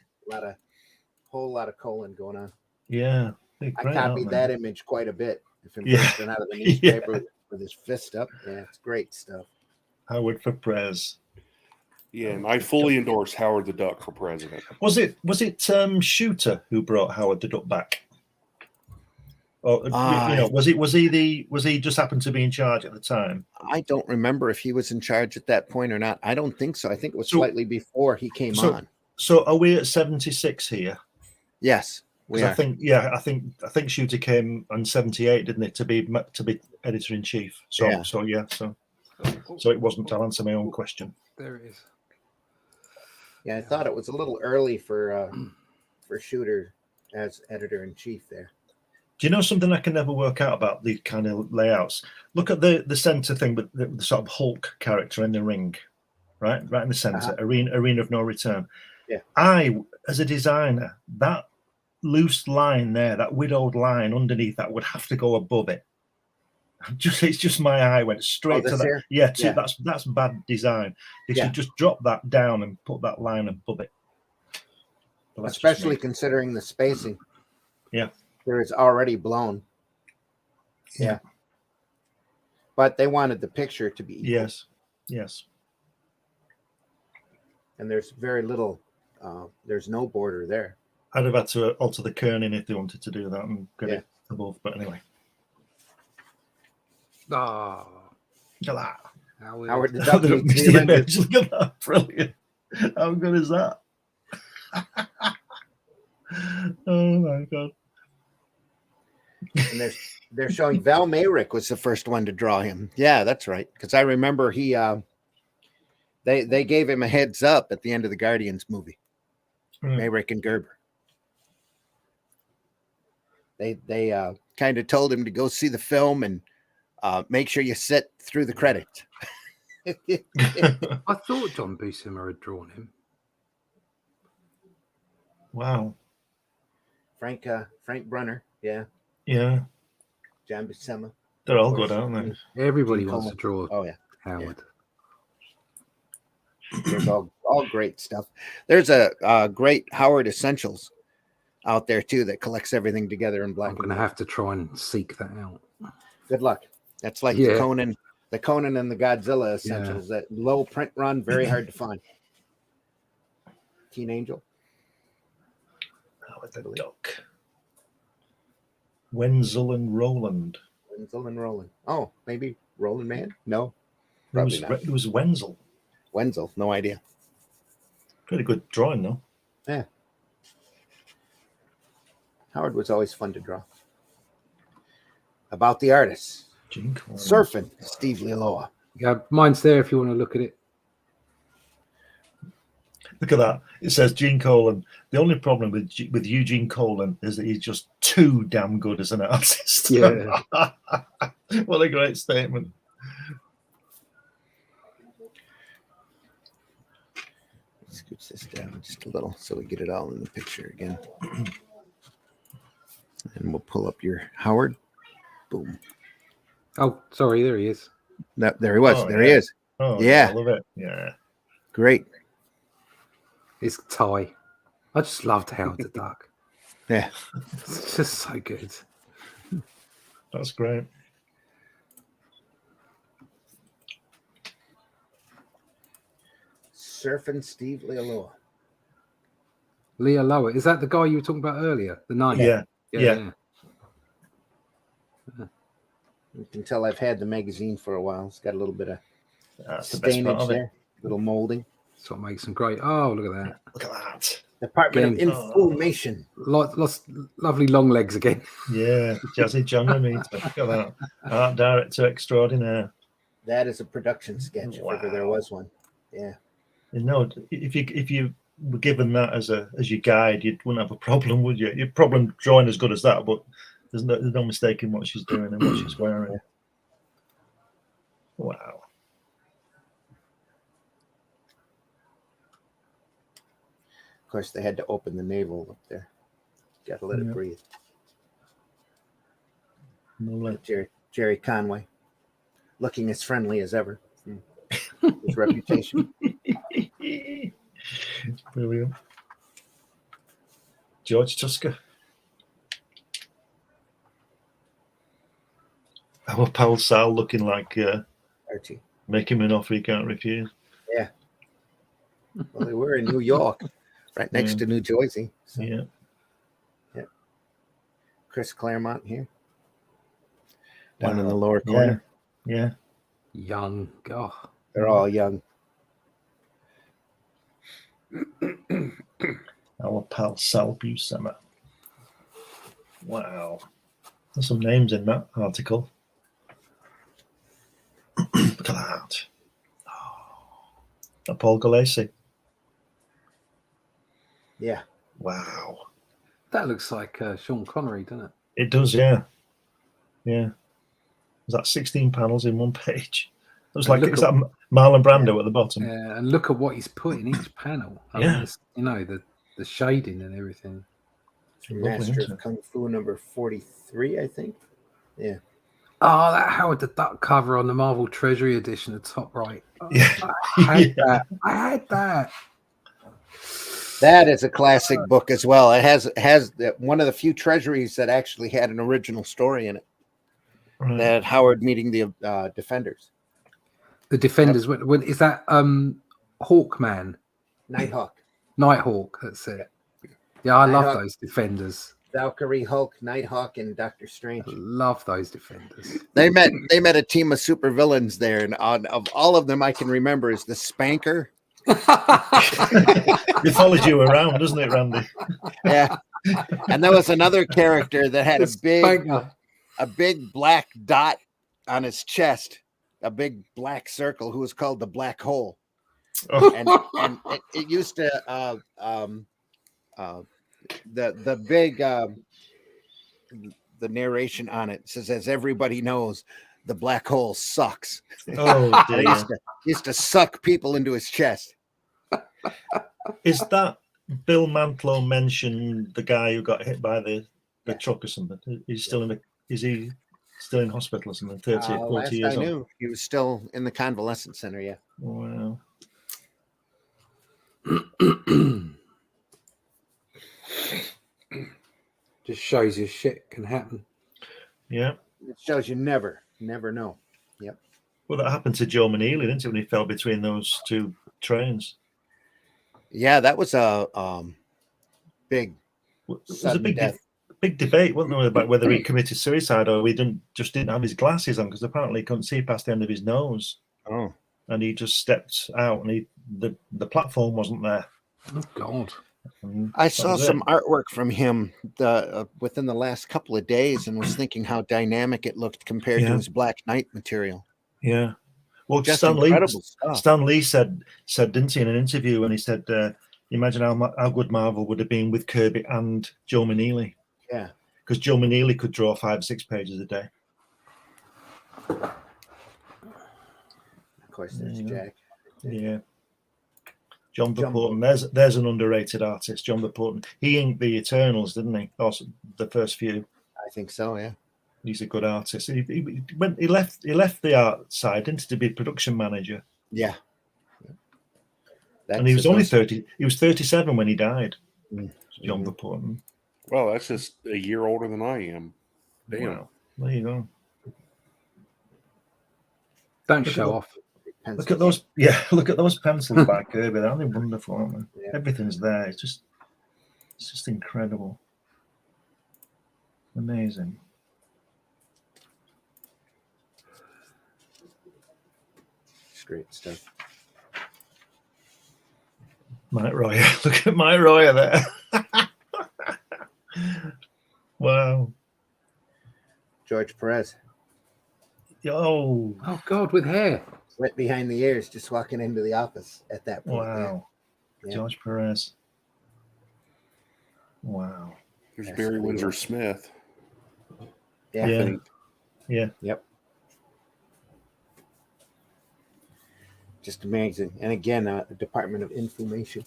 Whole lot of colon going on. Yeah. They're I great, copied aren't they? that image quite a bit. If him Yeah. bursting out of the newspaper with his fist up. Yeah, it's great stuff. Howard for prayers. Yeah, and I fully endorse Howard the Duck for president. Was it Shooter who brought Howard the Duck back? Or was he just happened to be in charge at the time? I don't remember if he was in charge at that point or not. I don't think so. I think it was slightly before he came on. So are we at 76 here? Yes, we are. I think Shooter came on 78, didn't it, to be editor in chief. So it wasn't. I'll answer my own question. There it is. Yeah, I thought it was a little early for Shooter as editor in chief there. Do you know something I can never work out about these kind of layouts? Look at the center thing with the sort of Hulk character in the ring, right in the center, arena of no return. Yeah. I, as a designer, that loose line there, that widowed line underneath that would have to go above it. It's just my eye went straight to that. Here? Yeah, Yeah. That's bad design. They Yeah. should just drop that down and put that line above it. But that's just Especially me. considering the spacing. Yeah. There is already blown. Yeah. But they wanted the picture to be equal. Yes. And there's very little, there's no border there. I'd have had to alter the kerning if they wanted to do that and get it above. But anyway. Ah, Look at that. Howard the Duck meets the Yeah, Avengers. look at that. Brilliant. How good is that? Oh my God. And they're showing Val Mayrick was the first one to draw him. Yeah, that's right. Because I remember he they gave him a heads up at the end of the Guardians movie. Mayrick and Gerber. They kind of told him to go see the film and make sure you sit through the credits. I thought John Buscema had drawn him. Wow. Frank Brunner, yeah. Yeah. John Buscema. They're all good, aren't they? Everybody Gene wants to draw Oh yeah. Howard. There's all great stuff. There's a great Howard Essentials out there too that collects everything together in black I'm and going to white. have to try and seek that out. Good luck. That's like the Conan and the Godzilla Essentials. That low print run, very hard to find. Teen Angel. Howard the Duck. Wenzel and Roland. Wenzel and Roland. Oh, maybe Roland Man? No. Probably not. It was Wenzel. Wenzel, no idea. Pretty good drawing, though. Yeah. Howard was always fun to draw. About the artists. Gene Colan. Surfing, Steve Lealoa. Yeah, mine's there if you want to look at it. Look at that. It says Gene Colan. The only problem with Eugene Colan is that he's just too damn good as an artist. Yeah. What a great statement. Scooch this down just a little so we get it all in the picture again. And we'll pull up your Howard. Boom. Oh, sorry, there he is. There he was. Oh, there yeah. he is. Oh, Yeah. I love it. Yeah. Great. His tie. I just loved Howard the Duck. Yeah. It's just so good. That's great. Surfing Steve Lealoa. Leah Lower. Is that the guy you were talking about earlier? The knight? Yeah. Yeah. You can tell I've had the magazine for a while. It's got a little bit of That's the best part stainage of it. there, little molding. That's what makes them great. Oh, look at that. Look at that. Department Again. of Information. Lost lovely long legs again. Yeah. Jazzy John Meter. Look at that. Art director extraordinaire. That is a production sketch, if ever there Wow. was one. Yeah. You know, if you were given that as your guide, you wouldn't have a problem, would you? You'd probably drawing as good as that, but there's no mistaking what she's doing and what she's wearing. Wow. Of course, they had to open the navel up there. Got to let it Yeah. breathe. No, Jerry Conway, looking as friendly as ever. His reputation. Brilliant. George Tusker. Our pal Sal looking like Archie. make him an offer he can't refuse. Well, they were in New York, right next to New Jersey. So, Yeah. Chris Claremont here. Down in Wow. the lower corner. Yeah. Young. Oh, They're all young. Our pal Sal Buscema. Wow. There's some names in that article. Look at that. Oh, Paul Galassi. Yeah. Wow. that looks like Sean Connery, doesn't it? It does, yeah. Yeah. Is that 16 panels in one page? It was And like, look is at- that Marlon Brando at the bottom? Yeah, and look at what he's put in each panel. I Yeah. mean, it's, you know, the shading and everything. Lovely, Master isn't of it? Kung Fu number 43, I think. Yeah. Oh, that Howard the Duck cover on the Marvel Treasury edition, the top right. Oh, Yeah. I had Yeah. that. I had that. That is a classic book as well. It has one of the few treasuries that actually had an original story in it. Right. That Howard meeting the Defenders. The Defenders. When is that? Hawkman, Nighthawk, Nighthawk. That's it. Yeah, I love Nighthawk. those Defenders. Valkyrie, Hulk, Nighthawk, and Doctor Strange. I love those Defenders. They met a team of supervillains there, and of all of them I can remember is the Spanker. It follows you around, doesn't it, Randy? Yeah. And there was another character that had Spanker. a big black dot on his chest, a big black circle, who was called the Black Hole. Oh, And it used to the big the narration on it says, as everybody knows, the black hole sucks. oh And it dear. used to suck people into his chest. Is that Bill Mantlo mentioned the guy who got hit by the Yeah. truck or something? Is he still in hospital or something? 30, 40 Last years I old. knew, he was still in the convalescent center. Yeah. Wow. Just shows you shit can happen. Yeah. It shows you never know. Well, that happened to Joe Maneely, didn't it, when he fell between those two trains? Yeah, that was a big It was a sudden big, death. big debate, wasn't there, about whether he committed suicide or he didn't have his glasses on, because apparently he couldn't see past the end of his nose. Oh, and he just stepped out, and the platform wasn't there. Oh God. And I that saw was it. some artwork from him within the last couple of days and was thinking how dynamic it looked compared to Yeah. his Black Knight material. Yeah. Well, Just Stan incredible stuff. Stan Lee said, didn't he, in an interview, and he said, imagine how good Marvel would have been with Kirby and Joe Maneely. Yeah. Because Joe Maneely could draw 5 or 6 pages a day. Of course, there's Yeah. Jack. Yeah. John Jumbo. Verporten, there's an underrated artist, John Verporten. He inked the Eternals, didn't he? Also, the first few. I think so, yeah. He's a good artist. He left the art side, didn't he, to be production manager. Yeah. And he was only 30. He was 37 when he died. John Mhm. Verporten. Well, that's just a year older than I am. Damn. Wow. There you go. Don't Look show at off. Look at those. Yeah, look at those pencils by Kirby. Aren't they wonderful? Aren't they? Yeah. Everything's there. It's just incredible. Amazing. It's great stuff. Mike Royer. Look at Mike Royer there. Wow. George Perez, Oh, Oh God, with hair. wet behind the ears, just walking into the office at that point. wow. Yeah. George Perez. Wow. There's That's Barry pretty Windsor rough. Smith. Yeah. Yeah. Think. Yeah. Yep. Just amazing. And again, the Department of Information.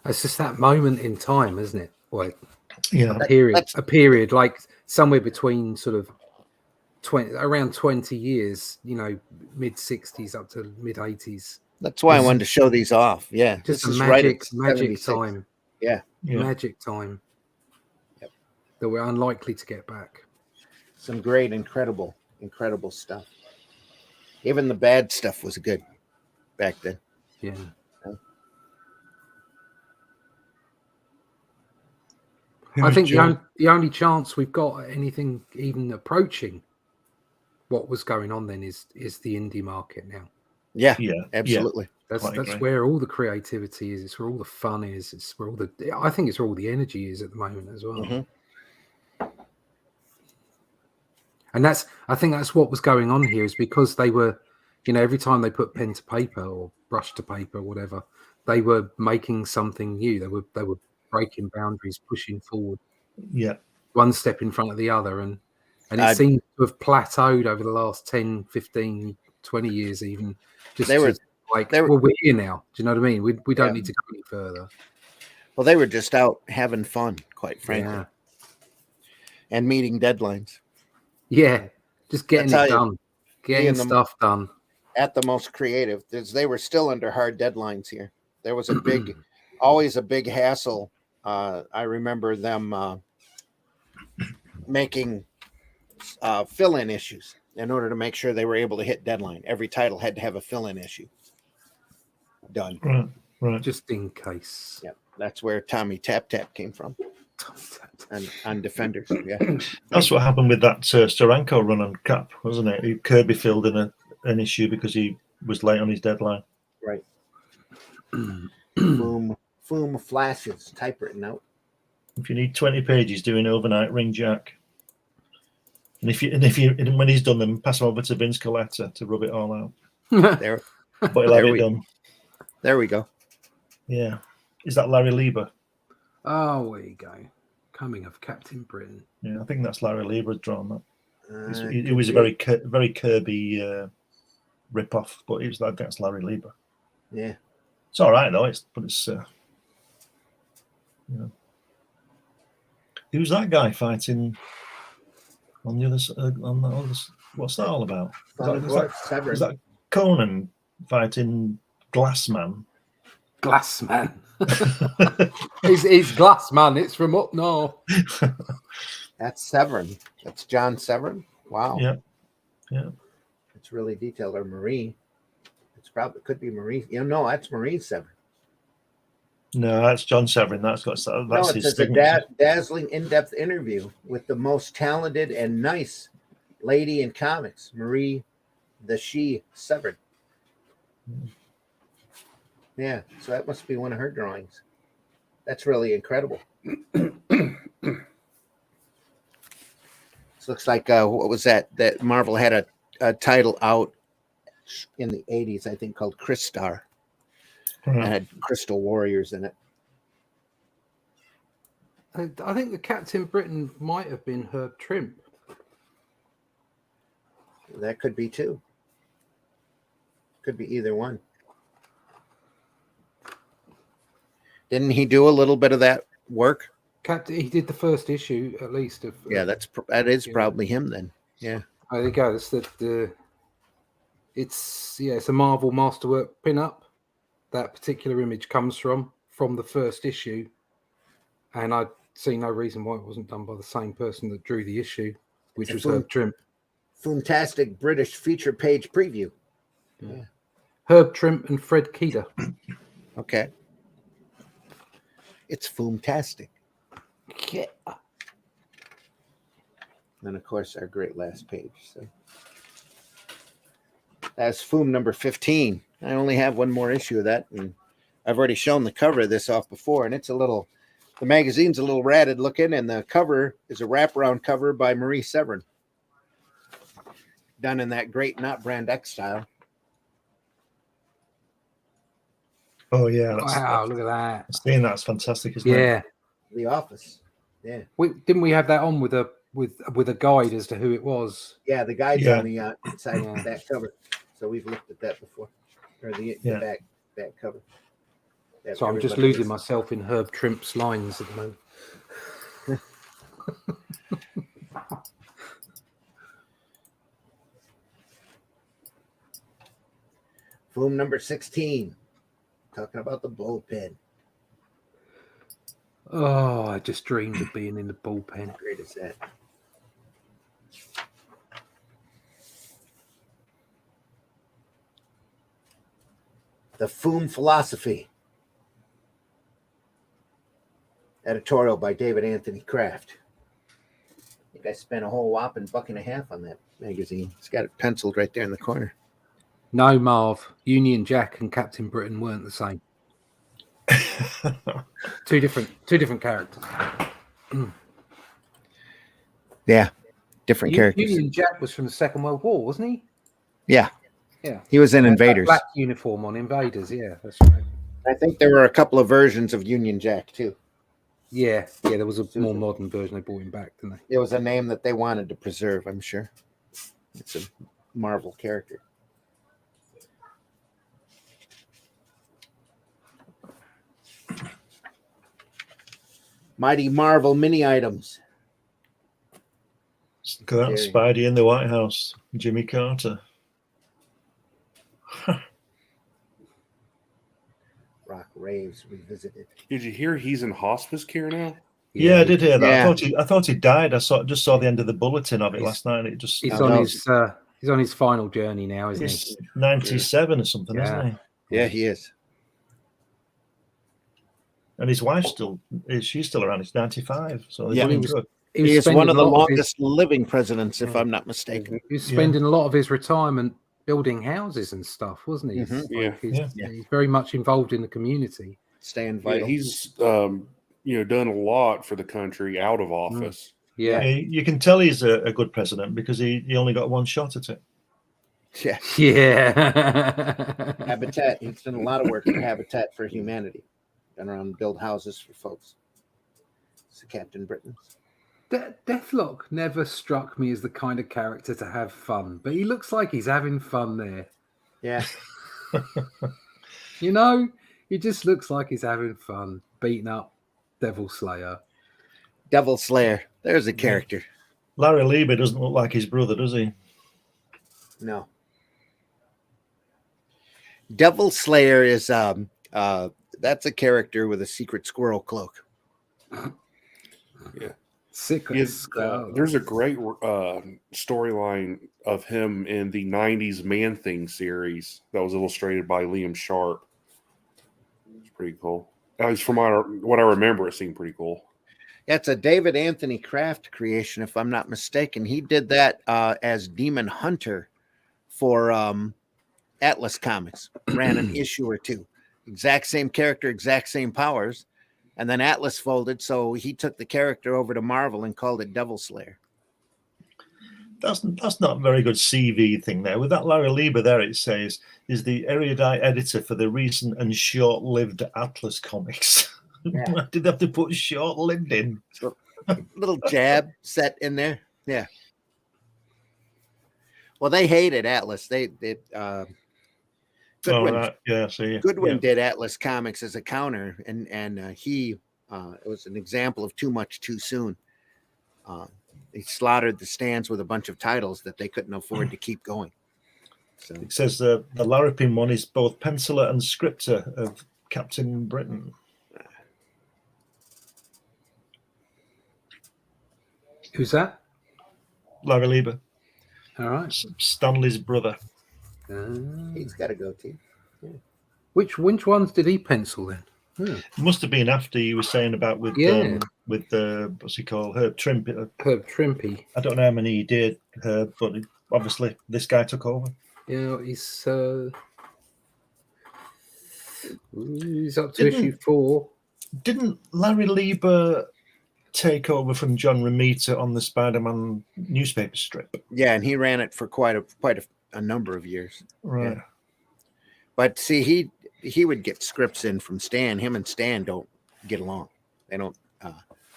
It's just that moment in time, isn't it? Like Yeah. a period like somewhere between sort of around 20 years, mid 60s up to mid 80s. That's why I wanted to show these off. Yeah. Just This a is right magic at magic 76. time. Yeah. Yeah. Magic time. Yep. That we're unlikely to get back. Some great, incredible stuff. Even the bad stuff was good back then. Yeah. I think the only chance we've got at anything even approaching what was going on then is the indie market now. Yeah. Yeah. Absolutely. That's Quite agree. where all the creativity is. It's where all the fun is. It's where I think it's where all the energy is at the moment as well. Mhm. And I think that's what was going on here, is because they were, every time they put pen to paper or brush to paper or whatever, they were making something new. They were breaking boundaries, pushing forward, Yeah. one step in front of the other. And it seems to have plateaued over the last 10, 15, 20 years even. We're here now. Do you know what I mean? We don't need to go any further. Well, they were just out having fun, quite frankly, Yeah. and meeting deadlines. Yeah, just getting That's it how done, getting stuff done. At the most creative, they were still under hard deadlines here. There was always a big hassle. I remember them making fill-in issues in order to make sure they were able to hit deadline. Every title had to have a fill-in issue done. Right. Just in case. Yeah, that's where Tommy Tap Tap came from. On Defenders, yeah. That's what happened with that Steranko run on Cap, wasn't it? Kirby filled in an issue because he was late on his deadline. Right. F.O.O.M flashes, typewritten out. If you need 20 pages doing overnight, ring Jack. And when he's done them, pass them over to Vince Coletta to rub it all out. There, But he'll have it done. there we go. Yeah. Is that Larry Lieber? Oh, there you go. Coming of Captain Britain. Yeah, I think that's Larry Lieber drawn that. It was a very Kirby rip-off, but that's Larry Lieber. Yeah. It's all right though. Who's that guy fighting on the other side? What's that all about? Is that Conan fighting Glassman? Glassman. It's Glassman. It's from up north. That's Severin. That's John Severin. Wow. Yeah. It's really detailed. Or Marie. Could be Marie. No, that's Marie Severin. No, that's John Severin. That's It his says a dazzling, in-depth interview with the most talented and nice lady in comics, Marie the She Severin. Yeah, so that must be one of her drawings. That's really incredible. This looks like what was that? That Marvel had a title out in the 80s, I think, called Crystar. Yeah. It had Crystal Warriors in it. I think the Captain Britain might have been Herb Trimp. That could be too. Could be either one. Didn't he do a little bit of that work? Captain, he did the first issue at least. Yeah, that is probably him then. Yeah. Oh, there you go. That's it's a Marvel Masterwork pin-up. That particular image comes from the first issue, and I see no reason why it wasn't done by the same person that drew the issue, which was Herb Trimp. Fantastic British feature page preview. Yeah. Herb Trimp and Fred Keeder. Okay. It's Foomtastic. Yeah. And of course, our great last page. So that's F.O.O.M number 15. I only have one more issue of that, and I've already shown the cover of this off before, and the magazine's a little ratted looking, and the cover is a wraparound cover by Marie Severin, done in that great Not Brand X style. Oh yeah, Wow, look at that. Seeing that's fantastic, isn't it? Yeah. The Office. Yeah. Didn't we have that on with a guide as to who it was? Yeah, the guide's Yeah. on the inside of that cover. So we've looked at that before. Or the back cover. That So I'm just everybody losing is- myself in Herb Trimp's lines at the moment. F.O.O.M number 16. Talking about the bullpen. Oh, I just dreamed of being in the bullpen. How great is that? The F.O.O.M philosophy. Editorial by David Anthony Kraft. I think I spent a whole whopping $1.50 on that magazine. It's got it penciled right there in the corner. No, Marv. Union Jack and Captain Britain weren't the same. Two different characters. Yeah, different characters. Union Jack was from the Second World War, wasn't he? Yeah. Yeah. He was in Had that Invaders. black uniform on Invaders. Yeah, that's right. I think there were a couple of versions of Union Jack too. Yeah. There was a more modern version. They brought him back, didn't they? It was a name that they wanted to preserve, I'm sure. It's a Marvel character. Mighty Marvel mini items. Look at that, Spidey in the White House, Jimmy Carter. Rock Raves revisited. Did you hear he's in hospice care now? Yeah, I did hear that. Yeah. I thought he died. I just saw the end of the bulletin of it last night. It just He's Oh, on no. he's on his final journey now, isn't he? he's 97 or something, Yeah. isn't he? Yeah, he is. And his wife's she's still around. He's 95. So they're Yeah. doing He was- good. He is spending one of the a lot his- longest living presidents, if I'm not mistaken. He was spending a lot of his retirement building houses and stuff, wasn't he? Mhm. He's very much involved in the community. Staying Yeah, vital. he's done a lot for the country out of office. Yeah. You can tell he's a good president because he only got one shot at it. Yeah. Yeah. Habitat. He's done a lot of work for Habitat for Humanity. Been around and build houses for folks. It's Captain Britain. Deathlock never struck me as the kind of character to have fun, but he looks like he's having fun there. Yeah. You know, he just looks like he's having fun, beating up Devil Slayer. Devil Slayer. There's a character. Larry Lieber doesn't look like his brother, does he? No. Devil Slayer is that's a character with a secret squirrel cloak. Yeah. Sick. There's a great storyline of him in the 90s Man Thing series that was illustrated by Liam Sharp. It's pretty cool. From what I remember, it seemed pretty cool. That's a David Anthony Kraft creation, if I'm not mistaken. He did that as Demon Hunter for Atlas Comics, ran an issue or two. Exact same character, exact same powers. And then Atlas folded, so he took the character over to Marvel and called it Devil Slayer. That's not a very good CV thing there. With that Larry Lieber there, it says, is the erudite editor for the recent and short-lived Atlas comics. Yeah. Why did they have to put short-lived in? So, little jab set in there. Yeah. Well, they hated Atlas. Goodwin, Right. Yeah, see. Goodwin did Atlas Comics as a counter, and he it was an example of too much too soon. They slaughtered the stands with a bunch of titles that they couldn't afford to keep going. So It says the Larrapin one is both penciler and scripter of Captain Britain. Who's that? Larry Lieber, All right. Stanley's brother. he's got a goatee. Which ones did he pencil then? It must have been after you were saying about with what's he called, Herb Trimpe. Herb Trimpe. I don't know how many he did, Herb, but obviously this guy took over. Yeah, he's up to issue 4. Didn't Larry Lieber take over from John Romita on the Spider-Man newspaper strip? Yeah, and he ran it for quite a number of years. Right. Yeah. But see, he would get scripts in from Stan. Him and Stan don't get along. They don't.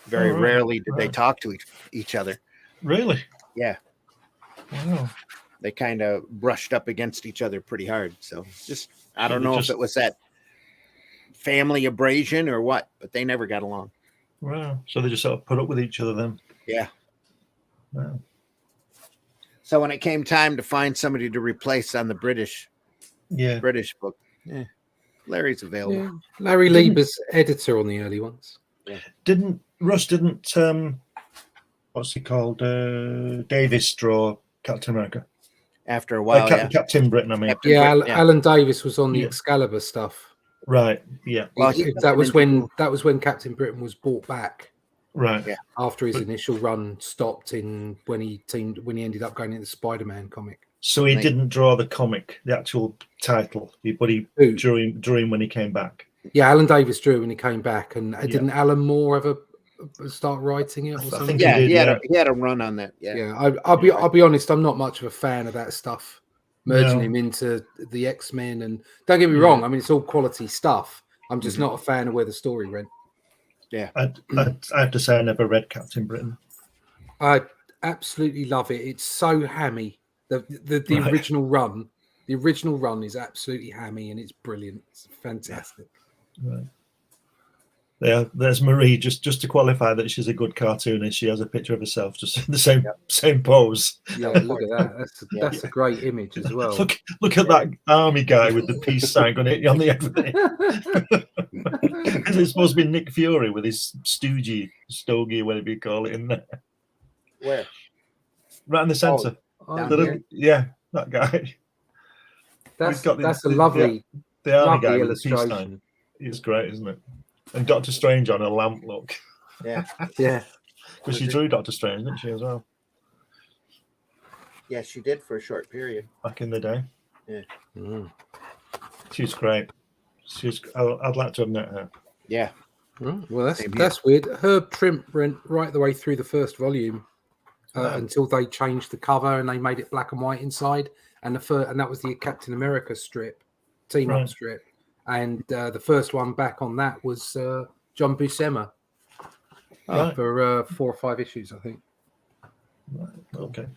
Very rarely did they talk to each other. Really? Yeah. Wow. They kind of brushed up against each other pretty hard. So just I don't know if it was that family abrasion or what, but they never got along. Wow. So they just sort of put up with each other then. Yeah. Wow. So when it came time to find somebody to replace on the British book, Larry's available. Yeah. Larry Lieber's editor on the early ones. Didn't what's he called? Davis draw Captain America. After a while, Captain Britain, I mean. Captain Britain, Alan Davis was on the Excalibur stuff. Right. Yeah. Well, that was when Captain Britain was brought back. Right. Yeah. After his initial run stopped when he ended up going into the Spider-Man comic. So he didn't draw the comic, the actual title, but he drew him when he came back. Yeah, Alan Davis drew when he came back, and didn't Alan Moore ever start writing it or something? I think he had a run on that. Yeah. I'll be honest, I'm not much of a fan of that stuff. Merging him into the X-Men, and don't get me wrong, I mean it's all quality stuff. I'm just not a fan of where the story went. Yeah. I have to say I never read Captain Britain. I absolutely love it. It's so hammy. The original run. The original run is absolutely hammy and it's brilliant. It's fantastic. Right. There's Marie. Just to qualify that she's a good cartoonist, she has a picture of herself just in the same pose. Yeah, look at that. That's a great image as well. Look at that army guy with the peace sign on the everything. It's supposed to be Nick Fury with his stogie, whatever you call it, in there. Where? Right in the centre. That guy. That's a lovely, the army lovely guy illustration. with the peace sign. It's great, isn't it? And Doctor Strange on a lamp look. Yeah. Yeah. Because she drew Doctor Strange, didn't she, as well? Yeah, she did for a short period. Back in the day. Yeah. She's great. I'd like to have met her. Yeah. Well, that's weird. Herb Trimpe went right the way through the first volume until they changed the cover and they made it black and white inside. And that was the Captain America strip, team-up strip. And the first one back on that was John Buscema for 4 or 5 issues, I think. Right. Okay.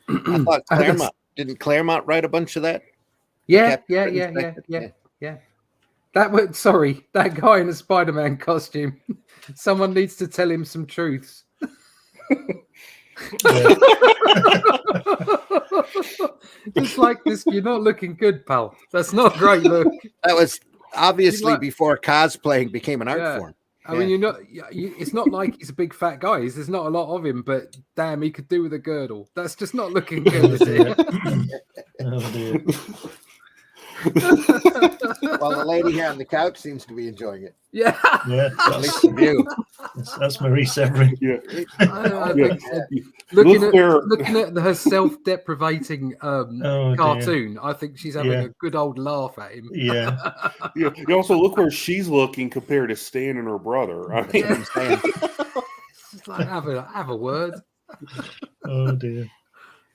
I thought didn't Claremont write a bunch of that? Yeah. That guy in a Spider-Man costume. Someone needs to tell him some truths. Just like this, you're not looking good, pal. That's not a great look. That was obviously before cosplaying became an art form. I mean, it's not like he's a big fat guy. There's not a lot of him, but damn, he could do with a girdle. That's just not looking good, is it? Oh, dear. Well, the lady here on the couch seems to be enjoying it. Yeah. Yeah, At least the view. that's Marie Severin. Yeah. I Yeah. think so. Look where- Looking at her self-deprecating Oh, dear. cartoon, I think she's having Yeah. a good old laugh at him. Yeah. Yeah. You also look where she's looking compared to Stan and her brother. I mean, I'm saying. It's just like have a word. Oh dear.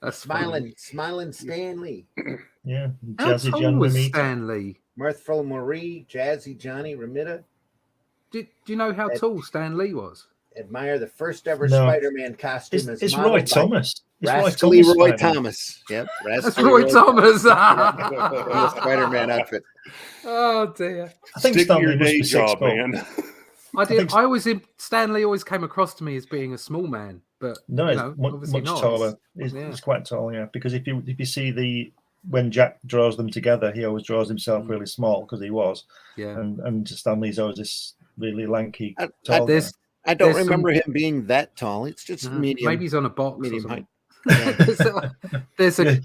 That's funny. Smiling Stanley, Yeah. How Jazzy tall John was Ramita. Stanley? Mirthful Marie, Jazzy Johnny Ramita. Do you know how tall Stan Lee was? Admire the first ever No. Spider-Man costume as It's modeled Roy by Thomas. It's Rascally Roy Spider-Man. Thomas. Yep, That's Rascally Roy Thomas. in the Spider-Man outfit. Oh dear. I think stick to Stanley your must day be job, 6'4". man. I always Stanley always came across to me as being a small man, but No, you he's know, much obviously not. taller. He's quite tall, yeah. Because if you see when Jack draws them together, he always draws himself really small because he was. Yeah. And Stanley's always this really lanky, I- tall guy. I don't There's remember him being that tall. It's just medium. Maybe he's on a box. medium Or height. something.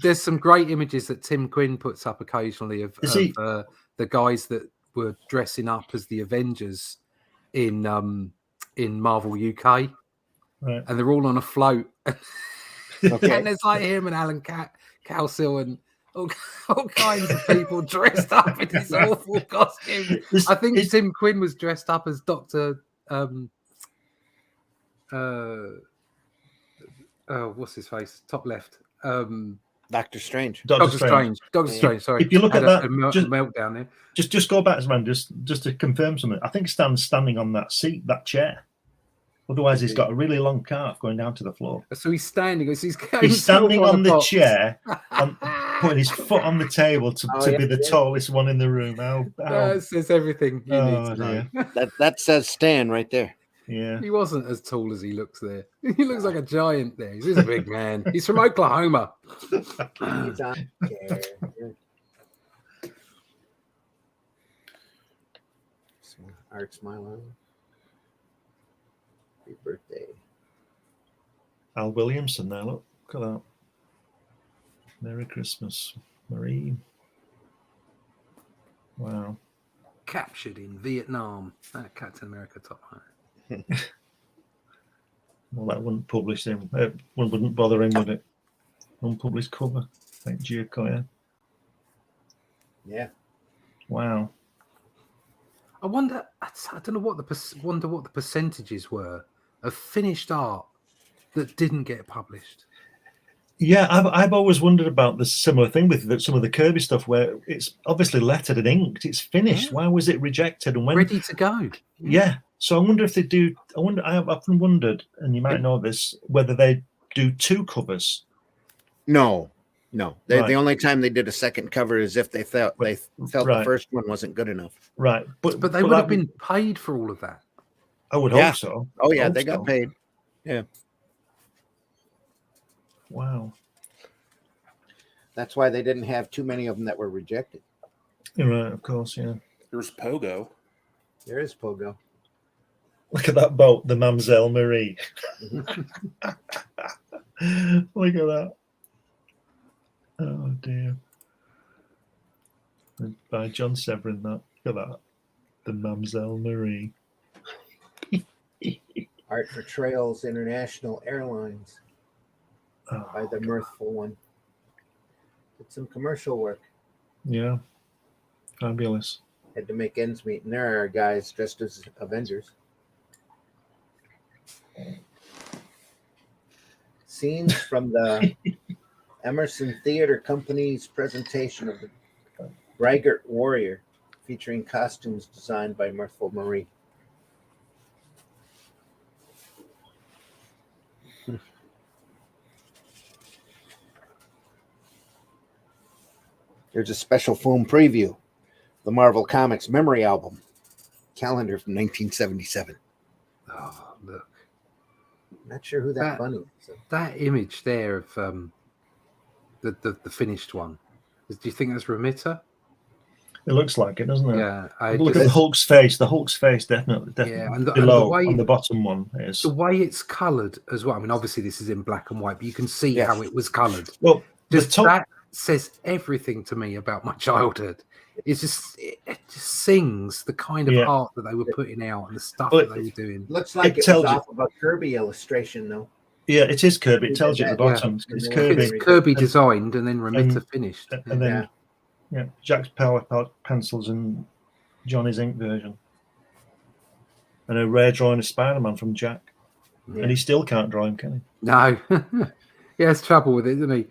There's some great images that Tim Quinn puts up occasionally of the guys that were dressing up as the Avengers in Marvel UK, Right. and they're all on a float. Okay. And there's like him and Alan Cowsill and all kinds of people dressed up in these awful costumes. I think Tim Quinn was dressed up as Dr. What's his face? Top left. Doctor Strange. Doctor Strange. Doctor Strange. Sorry. If you look at that, a meltdown there. Just go back, man. Just to confirm something. I think Stan's standing on that seat, that chair. Otherwise, he's got a really long calf going down to the floor. So he's standing. He's standing on the box. chair, putting his foot on the table to be the tallest one in the room. That says everything you need to know. That says Stan right there. Yeah. He wasn't as tall as he looks there. He looks like a giant there. He's a big man. He's from Oklahoma. He's on chair. Art smile on. Happy birthday. Al Williamson there. Look at that. Merry Christmas, Marie. Wow. Captured in Vietnam. That Captain America top hat. Well, that wouldn't publish him. One wouldn't bother him with it. Unpublished cover. Thank Giacoya. Yeah. Wow. I wonder. I don't know what the percentages were of finished art that didn't get published. Yeah, I've always wondered about the similar thing with some of the Kirby stuff, where it's obviously lettered and inked. It's finished. Yeah. Why was it rejected? And when Ready to go. Yeah. So I wonder if they do. I have often wondered, and you might know this, whether they do two covers. No. Right. The only time they did a second cover is if they felt Right. the first one wasn't good enough. Right. But they would have been paid for all of that. I would Yeah. hope so. Oh yeah, Hope they got so. paid. Yeah. Wow. That's why they didn't have too many of them that were rejected. You're right, of course, yeah. There's Pogo. There is Pogo. Look at that boat, the Mamselle Marie. Look at that. Oh dear. By John Severin, that. Look at that. The Mamselle Marie. Art for Trails International Airlines by the Mirthful One. Did some commercial work. Yeah. Fabulous. Had to make ends meet. And there are guys dressed as Avengers. Scenes from the Emerson Theater Company's presentation of the Braggart Warrior, featuring costumes designed by Mirthful Marie. There's a special F.O.O.M preview, the Marvel Comics Memory Album, calendar from 1977. Oh, look. Not sure who that bunny is. That image there of the finished one. Do you think that's Remitter? It looks like it, doesn't it? Yeah. Look at the Hulk's face. The Hulk's face definitely Yeah, below on the bottom one is. The way it's coloured as well. I mean, obviously this is in black and white, but you can see how it was coloured. Well, Just says everything to me about my childhood. It just sings the kind of art that they were putting out and the stuff that they were doing. Looks like it was off of a Kirby illustration, though. Yeah, it is Kirby. It tells you at the bottom. It's Kirby. It's Kirby designed and then Remitter finished. And then, Jack's Power Pencils and Johnny's ink version. And a rare drawing of Spider-Man from Jack. Yeah. And he still can't draw him, can he? No. He has trouble with it, doesn't he?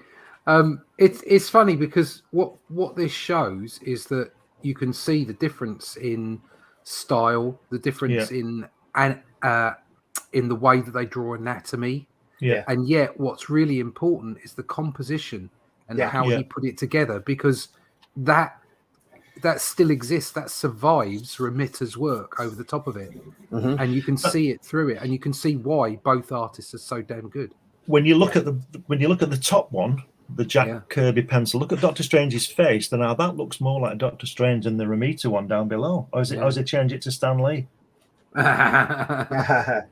It's funny because what this shows is that you can see the difference in style, the difference in the way that they draw anatomy. Yeah. And yet what's really important is the composition and how he put it together, because that still exists, that survives Remitter's work over the top of it. Mm-hmm. And you can see it through it, and you can see why both artists are so damn good. When you look at the top one, the Jack Kirby pencil, look at Doctor Strange's face. Now that looks more like Doctor Strange than the Remitter one down below. Or is it change it to Stan Lee?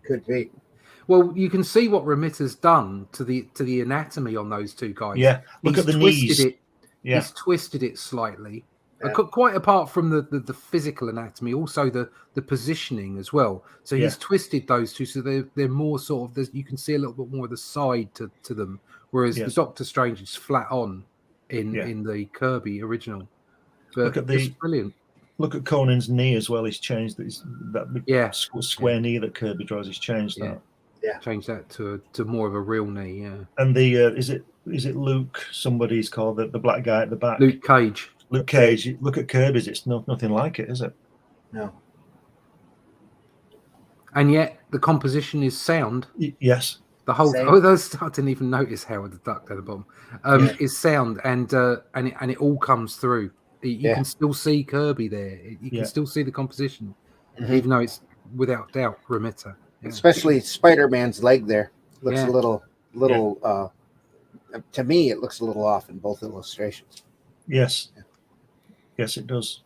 Could be. Well, you can see what Remitter's done to the anatomy on those two guys. Yeah, look at the knees. He's twisted it slightly. Yeah. Quite apart from the physical anatomy, also the positioning as well. So he's twisted those two, so they're more sort of. You can see a little bit more of the side to them, whereas the Doctor Strange is flat on in the Kirby original. But it's brilliant. Look at Conan's knee as well. He's changed that square knee that Kirby draws. He's changed that. Yeah, changed that to more of a real knee. Yeah. And the is it Luke? Somebody's called the black guy at the back. Luke Cage. Luke Cage. Look at Kirby's. It's nothing like it, is it? No. And yet the composition is sound. Yes. The whole. I didn't even notice Howard the Duck at the bottom. Is sound and it all comes through. You can still see Kirby there. You can still see the composition, even though it's without doubt Remitter. Yeah. Especially Spider-Man's leg there looks a little. To me, it looks a little off in both illustrations. Yes. Yes, it does.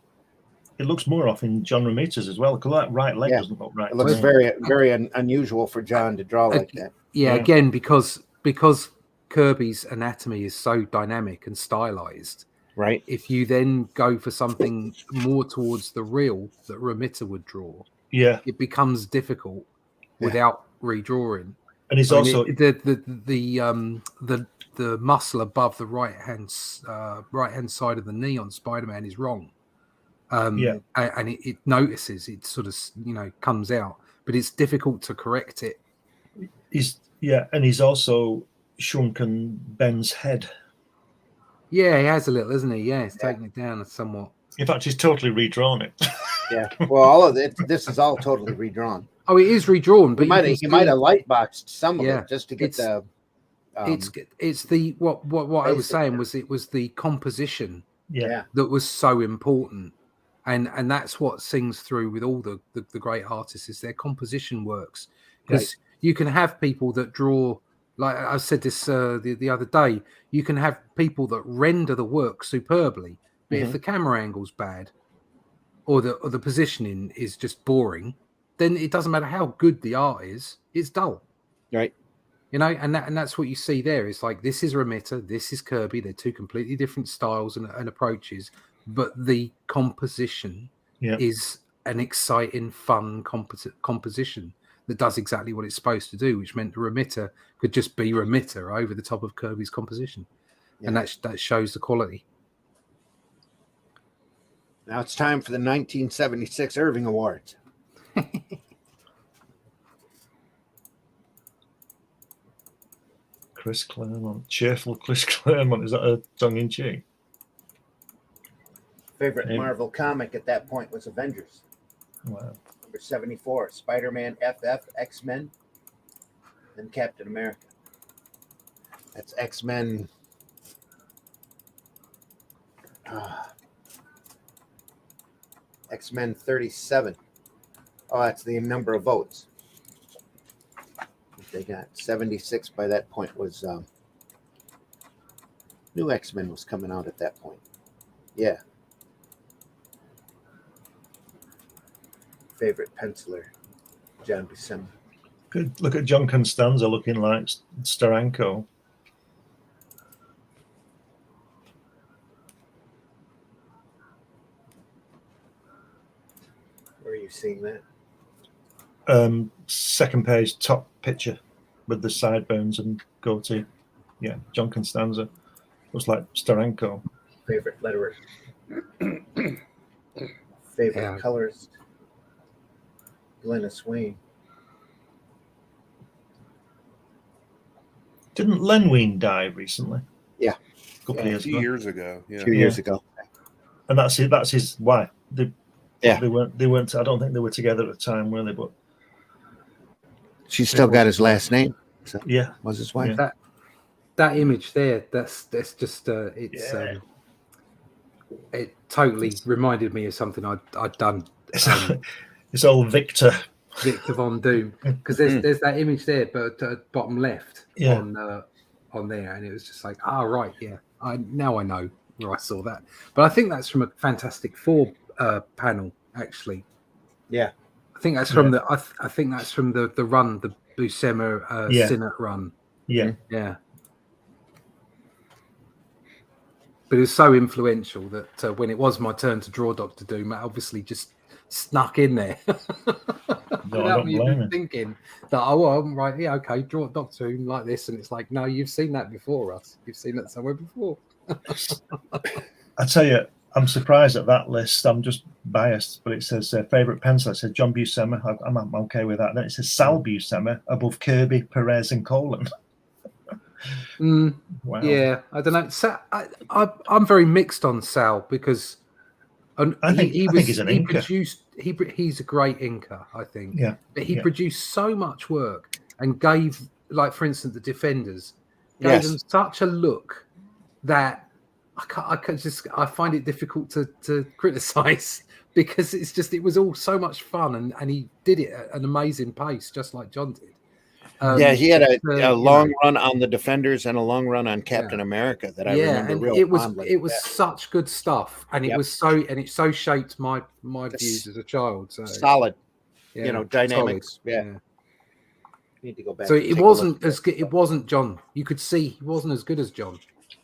It looks more off in John Remitter's as well, because that right leg doesn't look right. It looks very, very unusual for John to draw like that. Yeah, again, because Kirby's anatomy is so dynamic and stylized. Right. If you then go for something more towards the real that Remitter would draw, it becomes difficult without redrawing. And he's also the muscle above the right hand side of the knee on Spider-Man is wrong. And it notices, it sort of comes out, but it's difficult to correct it. And he's also shrunken Ben's head. Yeah, he has a little, isn't he? Yeah, he's taken it down somewhat. In fact, he's totally redrawn it. Yeah. Well, all of it. This is all totally redrawn. Oh, it is redrawn, but he might have light boxed some of it just to get the. It's the what I was saying was it was the composition that was so important, and that's what sings through with all the great artists is their composition works, because you can have people that draw, like I said this the other day, you can have people that render the work superbly, but if the camera angle's bad or the positioning is just boring, then it doesn't matter how good the art is, it's dull. Right. And that's what you see there. It's like, this is Remitter, this is Kirby. They're two completely different styles and approaches, but the composition is an exciting, fun composition that does exactly what it's supposed to do, which meant the Remitter could just be Remitter over the top of Kirby's composition. Yeah. And that shows the quality. Now it's time for the 1976 Irving Awards. Chris Claremont. Cheerful Chris Claremont. Is that a tongue-in-cheek? Favorite Marvel comic at that point was Avengers. Wow. Number 74, Spider-Man, FF, X-Men, then Captain America. That's X-Men. X-Men 37. Oh, that's the number of votes. They got 76 by that point. Was new X-Men was coming out at that point. Yeah. Favorite penciler, John Buscema. Good. Look at John Constanza looking like Steranko. Where are you seeing that? Second page, top picture with the sideburns and goatee. Yeah, John Constanza. Looks like Steranko. Favorite letterer. Favorite Yeah. colorist. Glenna Swain. Didn't Len Wein die recently? Yeah. A couple of A years few ago. years ago. A Yeah. few years ago. And that's it. That's his wife. Yeah. They weren't. I don't think they were together at the time, were they? But She still got his last name. So yeah, was his wife. Yeah. That image there, that's just it's Yeah. it totally reminded me of something I'd done. It's old Victor. Victor Von Doom, because there's that image there, but bottom left Yeah. on there, and it was just like, right, yeah, I know where I saw that. But I think that's from a Fantastic Four panel, actually. Yeah. I think that's from I think that's from the run, the Buscema Sinnott run. Yeah. Yeah. But it was so influential that when it was my turn to draw Doctor Doom, I obviously just snuck in there without me even thinking that, right, yeah, okay, draw Doctor Doom like this. And it's like, no, you've seen that before, Russ. You've seen that somewhere before. I tell you, I'm surprised at that list. I'm just biased, but it says favorite pencil. It says John Buscema. I'm okay with that. Then it says Sal Buscema above Kirby, Perez, and Colin. Wow. Yeah, I don't know. I'm very mixed on Sal because I think he's an inker. He's a great inker, I think. Yeah. But he produced so much work and gave, like, for instance, the Defenders, gave them such a look that I find it difficult to criticize because it was all so much fun and he did it at an amazing pace, just like John did. He had a long run on the Defenders and a long run on Captain America that I remember and real fondly. It was such good stuff, and it so shaped my views as a child. So solid, dynamics. Solid. Yeah. Need to go back. So it wasn't as good. It wasn't John. You could see he wasn't as good as John.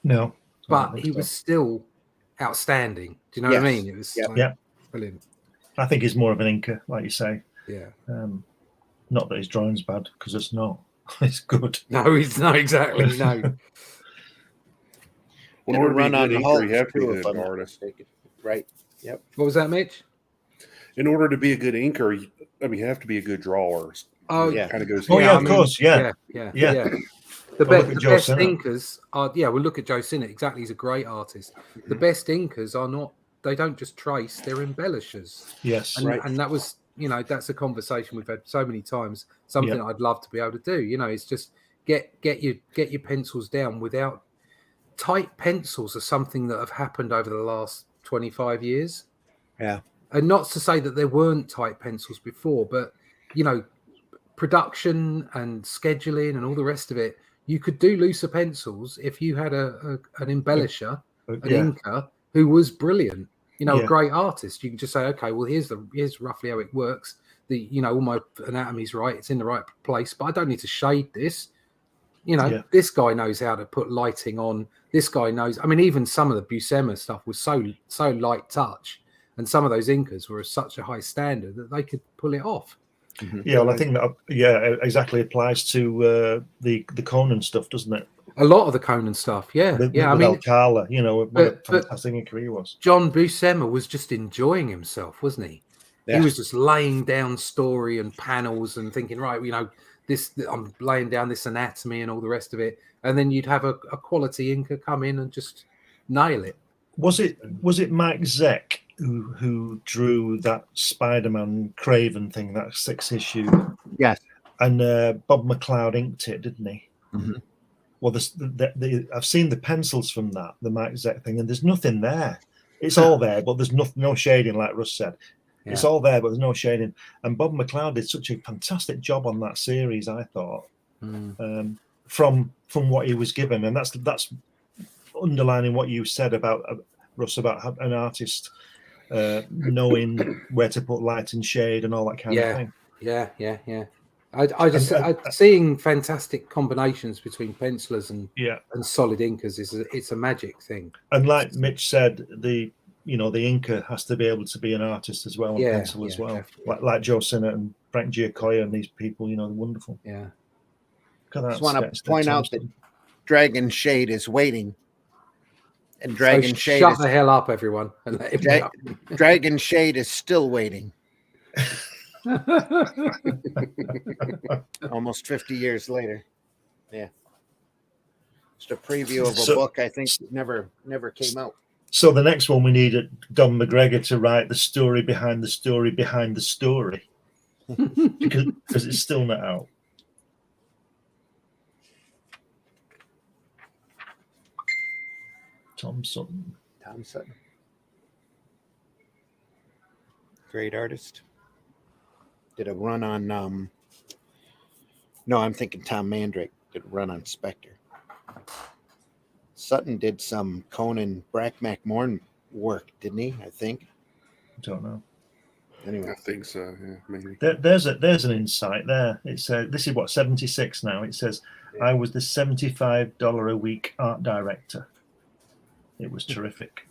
No, but he was still outstanding. Do you know what I mean? It was brilliant. I think he's more of an inker, like you say. Yeah. Not that his drawing's bad, because it's not. It's good. No, he's not exactly. No. In order to be a good inker, you have to be a good artist. Right. Yep. What was that, Mitch? In order to be a good inker, you have to be a good drawer. Oh, yeah. Kind of goes. Of course. Yeah. The best inkers are. Yeah, we'll look at Joe Sinnott. Exactly, he's a great artist. The best inkers are not. They don't just trace; they're embellishers. Yes. And that was. That's a conversation we've had so many times. Something I'd love to be able to do. It's just get your pencils down without tight pencils are something that have happened over the last 25 years. Yeah. And not to say that there weren't tight pencils before, but production and scheduling and all the rest of it, you could do looser pencils if you had an embellisher, an inker who was brilliant. A great artist. You can just say, okay, well, here's roughly how it works. All my anatomy's right. It's in the right place, but I don't need to shade this. This guy knows how to put lighting on. This guy knows. I mean, even some of the Buscema stuff was so light touch, and some of those inkers were such a high standard that they could pull it off. Mm-hmm. Yeah, well, I think that exactly applies to the Conan stuff, doesn't it? A lot of the Conan stuff, I mean, Alcala, what a fantastic inker he was. John Buscema was just enjoying himself, wasn't he? Yeah. He was just laying down story and panels and thinking, right, this I'm laying down this anatomy and all the rest of it, and then you'd have a quality inker come in and just nail it. Was it Mike Zeck who drew that Spider-Man Craven thing, that 6 issue? Yes. And Bob McLeod inked it, didn't he? Mm-hmm. Well, I've seen the pencils from the Mike Zeck thing, and there's nothing there. It's all there, but there's no shading, like Russ said. Yeah. It's all there, but there's no shading. And Bob McLeod did such a fantastic job on that series, I thought, from what he was given. And that's underlining what you said about Russ, about an artist knowing where to put light and shade and all that kind of thing. Yeah. I seeing fantastic combinations between pencilers and solid inkers it's a magic thing. And like Mitch said, the you know, the inker has to be able to be an artist as well and Yeah, pencil as yeah, well. definitely. Like Joe Sinnott and Frank Giacoya and these people, you know, they're wonderful. Yeah. Look at Just that. want to point out that Dragon Shade is waiting. And Dragon Shade shut is the hell up, everyone, and let him go. Dragon Shade is still waiting. Almost 50 years later. Yeah. Just a preview of a book I think never came out. So the next one we need Don McGregor to write the story behind the story behind the story. because it's still not out. Tom Sutton. Great artist. Did a run on no, I'm thinking Tom Mandrake did a run on Spectre. Sutton did some Conan Brack-McMorn work, didn't he? I think. I don't know. Anyway, I think so. Yeah, maybe. There's an insight there. It says this is what 76 now. It says I was the $75 a week art director. It was terrific.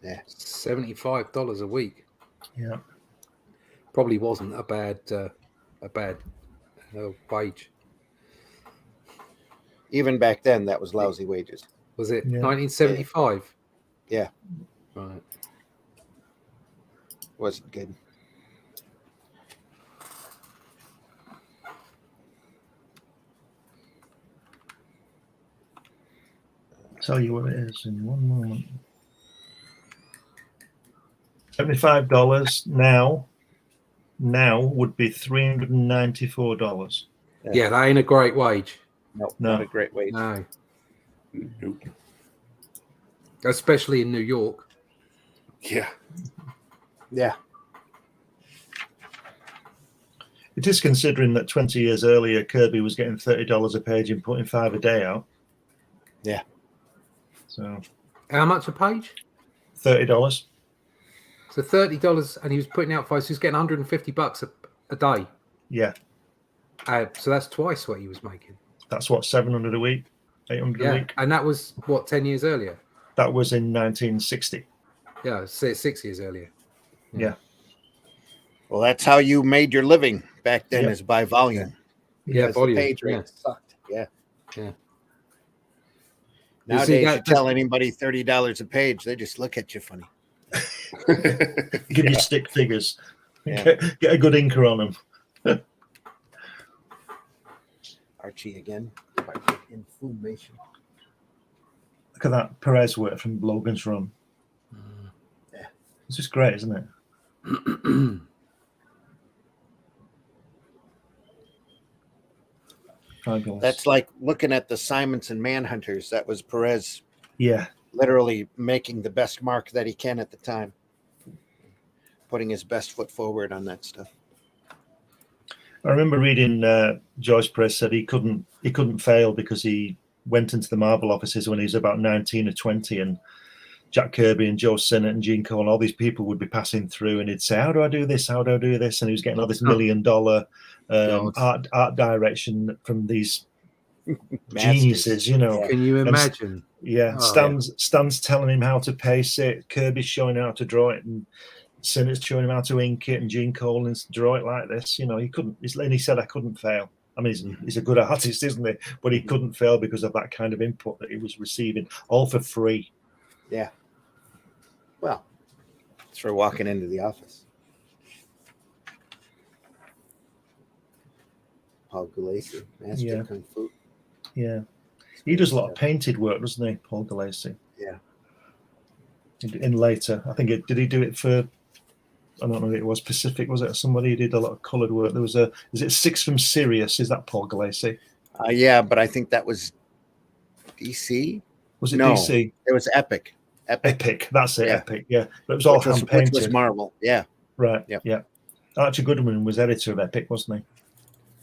Yeah, $75 a week. Yeah, Probably wasn't a bad wage. even back then, that was lousy wages. Was it Yeah. 1975? Yeah, Right. wasn't good. tell you what it is in one moment. $75 now would be $394. Yeah, that ain't a great wage. No, No. not a great wage. No, Nope. especially in New York. Yeah. Yeah, It is considering that 20 years earlier Kirby was getting $30 a page and putting 5 a day out. Yeah. So How much a page? $30. So $30, and he was putting out 5. So he was getting $150 a day. Yeah, So that's twice what he was making. that's what 700 a week, 800 a Yeah, week. and that was what 10 years earlier. That was in 1960. Yeah, 6 years earlier. Yeah. well, that's how you made your living back then, Yep. is by volume. Yeah, Because the volume. page Yeah. rate sucked. Yeah. Yeah. Nowadays, that- you tell anybody $30 a page, they just look at you funny. Give you stick figures. Yeah. Get a good inker on them. Archie again. Information. Look at that Perez work from Logan's Run. Yeah. It's just great, isn't it? Fabulous. That's like looking at the Simonson Manhunters. That was Perez yeah. literally making the best mark that he can at the time, putting his best foot forward on that stuff. I remember reading Joyce Perez said he couldn't fail because he went into the Marvel offices when he was about 19 or 20, and Jack Kirby and Joe Sinnott and Gene Cole and all these people would be passing through, and he'd say, "How do I do this? How do I do this?" And he was getting all this $1 million art direction from these geniuses, you know. Can you imagine? Yeah, Stan's telling him how to pace it. Kirby's showing him how to draw it, and Sinnott's showing him how to ink it, and Gene Colan's draw it like this. You know, he couldn't. And he said, "I couldn't fail." I mean, he's a good artist, isn't he? But he couldn't fail because of that kind of input that he was receiving, all for free. Yeah. Well, it's for walking into the office. Paul Gulacy, Master Kung Fu. Yeah. He does a lot of painted work, doesn't he, Paul Gulacy? Yeah. In later, I think did he do it for? I don't know if it was Pacific. Was it somebody who did a lot of coloured work? There was is it Six from Sirius? Is that Paul Gulacy? Yeah, but I think that was DC. Was it No, DC? It was Epic. Epic. That's it. Yeah. Epic. Yeah, but it was all hand painted. Which was Marvel. Yeah. Right. Yep. Yeah. Archie Goodman was editor of Epic, wasn't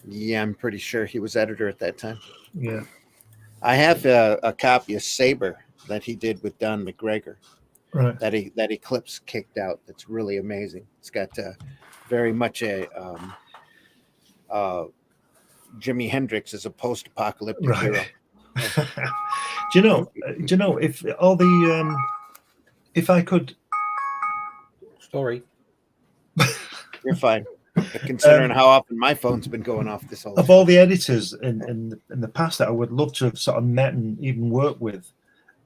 Yeah, I'm pretty sure he was editor at that time. he? Yeah. I have a copy of Saber that he did with Don McGregor. Right. That Eclipse kicked out. That's really amazing. It's got very much a Jimi Hendrix as a post-apocalyptic hero. Do you know? If all the if I could, Sorry. You're fine. But considering how often my phone's been going off this whole of all the editors in the past that I would love to have sort of met and even worked with,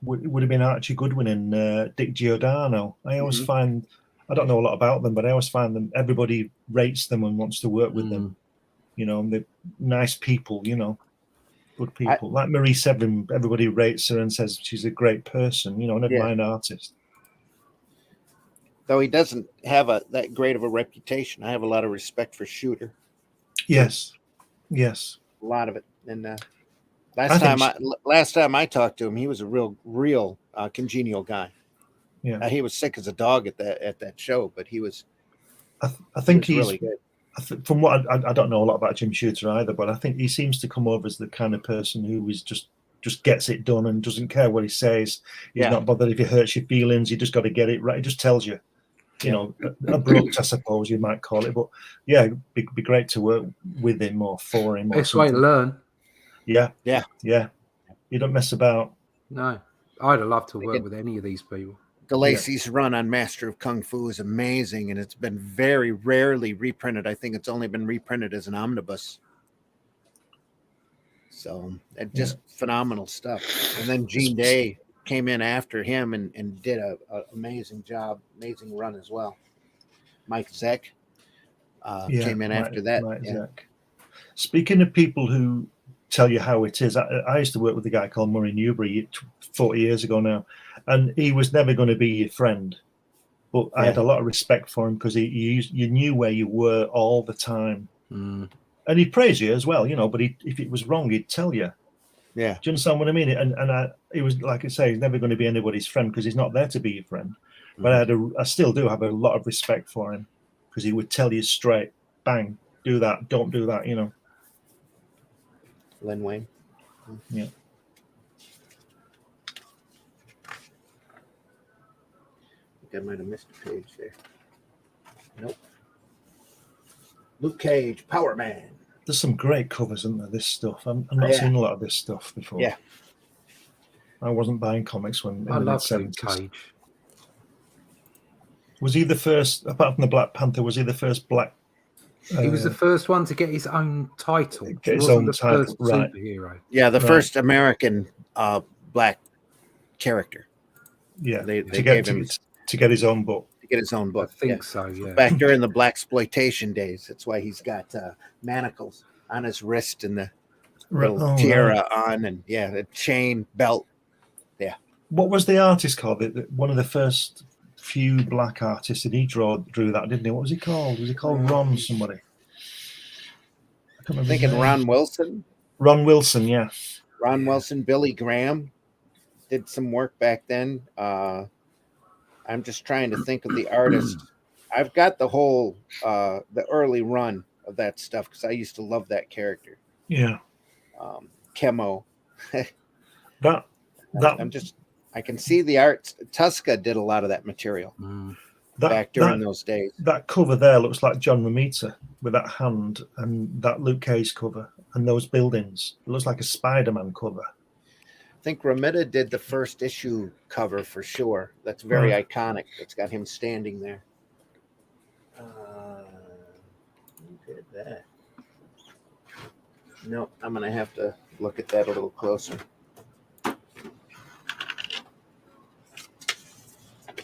would have been Archie Goodwin and Dick Giordano. I always find, I don't know a lot about them, but I always find them, everybody rates them and wants to work with them. You know, and they're nice people, you know, good people. Like Marie Severin, everybody rates her and says she's a great person, you know, an admired artist. though he doesn't have that great of a reputation. I have a lot of respect for Shooter. Yes. A lot of it. And last time I talked to him, he was a real congenial guy. Yeah, he was sick as a dog at that show, but he was. I think he's really good. From what I don't know a lot about Jim Shooter either, but I think he seems to come over as the kind of person who is just gets it done and doesn't care what he says. He's not bothered if he hurts your feelings. You just got to get it right. He just tells you. You know, abrupt, I suppose you might call it, but yeah, it'd be great to work with him or for him. Best way to learn. Yeah. You don't mess about. No, I'd have loved to work with any of these people. DeLacy's run on Master of Kung Fu is amazing, and it's been very rarely reprinted. I think it's only been reprinted as an omnibus. So just phenomenal stuff. And then Gene Day came in after him and did an amazing job, amazing run as well. Mike Zeck came in after that. Zeck. Speaking of people who tell you how it is, I used to work with a guy called Murray Newbury 40 years ago now, and he was never going to be your friend, but I had a lot of respect for him because you knew where you were all the time, and he'd praise you as well, you know, but if it was wrong, he'd tell you. Yeah. Do you understand what I mean? And he was, like I say, he's never going to be anybody's friend because he's not there to be your friend. But I still do have a lot of respect for him because he would tell you straight, bang, do that, don't do that, you know. Len Wayne. Yeah. I think I might have missed a page there. Nope. Luke Cage, Power Man. There's some great covers, isn't there? This stuff. I'm not seen a lot of this stuff before. Yeah. I wasn't buying comics when I in the love Luke mid-70s. Cage. Was he the first, apart from the Black Panther, was he the first black? He was the first one to get his own title. Get his he wasn't own the title, first right. superhero. Yeah, the first American black character. Yeah, They to gave get him to get his own book. to get his own book. I think so, yeah. Back during the black exploitation days. That's why he's got manacles on his wrist and the little tiara on, and the chain belt. Yeah. What was the artist called? One of the first few black artists, and he drew that, didn't he? What was he called? Was he called Ron somebody? I can't remember. Thinking Ron Wilson. Ron Wilson, yeah. Ron Wilson, Billy Graham did some work back then. I'm just trying to think of the artist. I've got the whole the early run of that stuff because I used to love that character. Yeah. Chemo. I can see the art. Tuska did a lot of that material back during those days. That cover there looks like John Romita with that hand, and that Luke Cage cover and those buildings. It looks like a Spider-Man cover. I think Romita did the first issue cover for sure. That's very iconic. It's got him standing there. Who did that? No, I'm going to have to look at that a little closer.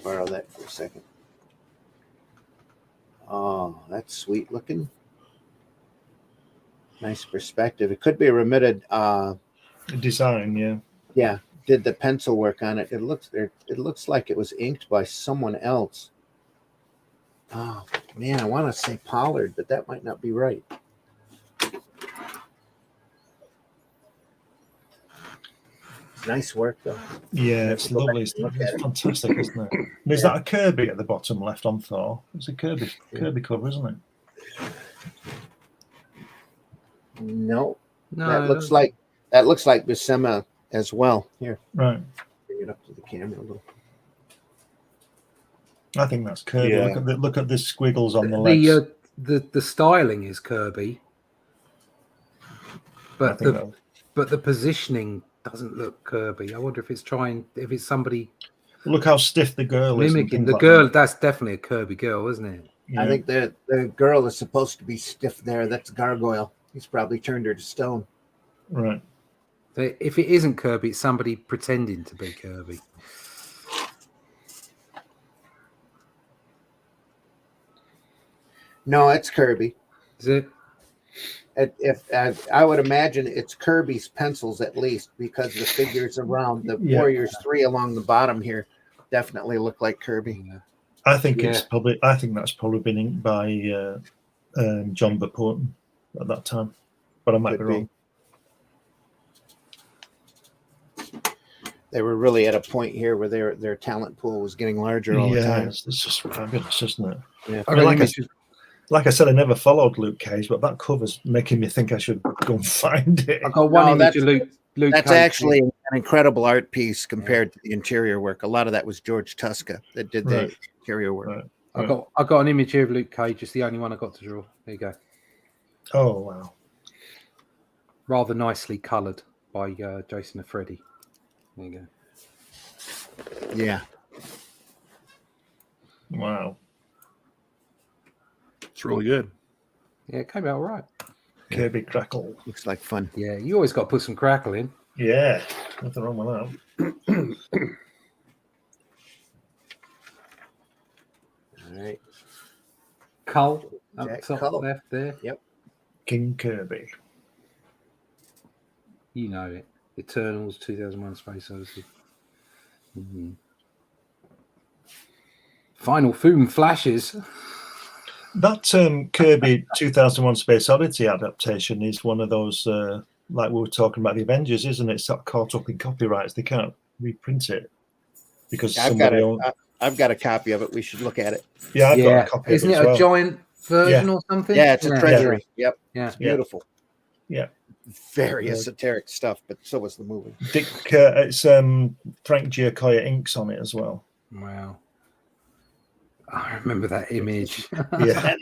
Borrow that for a second. Oh, that's sweet looking. Nice perspective. It could be a remitted design, yeah. Yeah, did the pencil work on it. It looks like it was inked by someone else. Oh man, I want to say Pollard, but that might not be right. Nice work though. Yeah, it's lovely. It's fantastic, isn't it? And is that a Kirby at the bottom left on Thor? It's a Kirby cover, isn't it? No. That looks like Buscema as well. Here. Right. Bring it up to the camera a little. I think that's Kirby. Yeah. Look at the squiggles on the legs. The styling is Kirby. But the positioning doesn't look Kirby. I wonder if it's somebody Look how stiff the girl is. and mimicking things the like girl. that. That's definitely a Kirby girl, isn't it? Yeah. I think the girl is supposed to be stiff there. That's Gargoyle. He's probably turned her to stone. Right. So if it isn't Kirby, it's somebody pretending to be Kirby. No, it's Kirby. Is it? If I would imagine it's Kirby's pencils at least, because the figures around the Yeah. Warriors 3 along the bottom here definitely look like Kirby. Yeah. I think Yeah. I think that's probably been inked by John Bullpen at that time, but I might Could be wrong. They were really at a point here where their talent pool was getting larger all the time. It's just fabulous, isn't it? Yeah. I got like, images. like I said, I never followed Luke Cage, but that cover's making me think I should go and find it. I got one No, image of Luke. That's Cage. actually an incredible art piece compared to the interior work. A lot of that was George Tuska that did the Right. interior work. Right. I got an image here of Luke Cage. It's the only one I got to draw. There you go. Oh wow! Rather nicely coloured by Jason Freddy. There you go. Yeah. Wow. It's really good. Yeah, it came out all right. Kirby Crackle. Looks like fun. Yeah, you always got to put some crackle in. Yeah, nothing wrong with that. All right. Cull up Jack top Cull. left there. King Kirby. You know it. Eternals 2001 Space Odyssey. Mhm. Final F.O.O.M flashes. That Kirby 2001 Space Odyssey adaptation is one of those, like we were talking about the Avengers, isn't it? It's not caught up in copyrights. They can't reprint it because I've got somebody a copy of it. We should look at it. Yeah, I've got Yeah, a copy isn't of it it as a well. giant version or something? Yeah, it's a treasury. Yep. Yeah. It's beautiful. Yeah. Very Yeah. esoteric stuff, but so was the movie. Dick, it's Frank Giacoya inks on it as well. Wow. I remember that image. Yeah,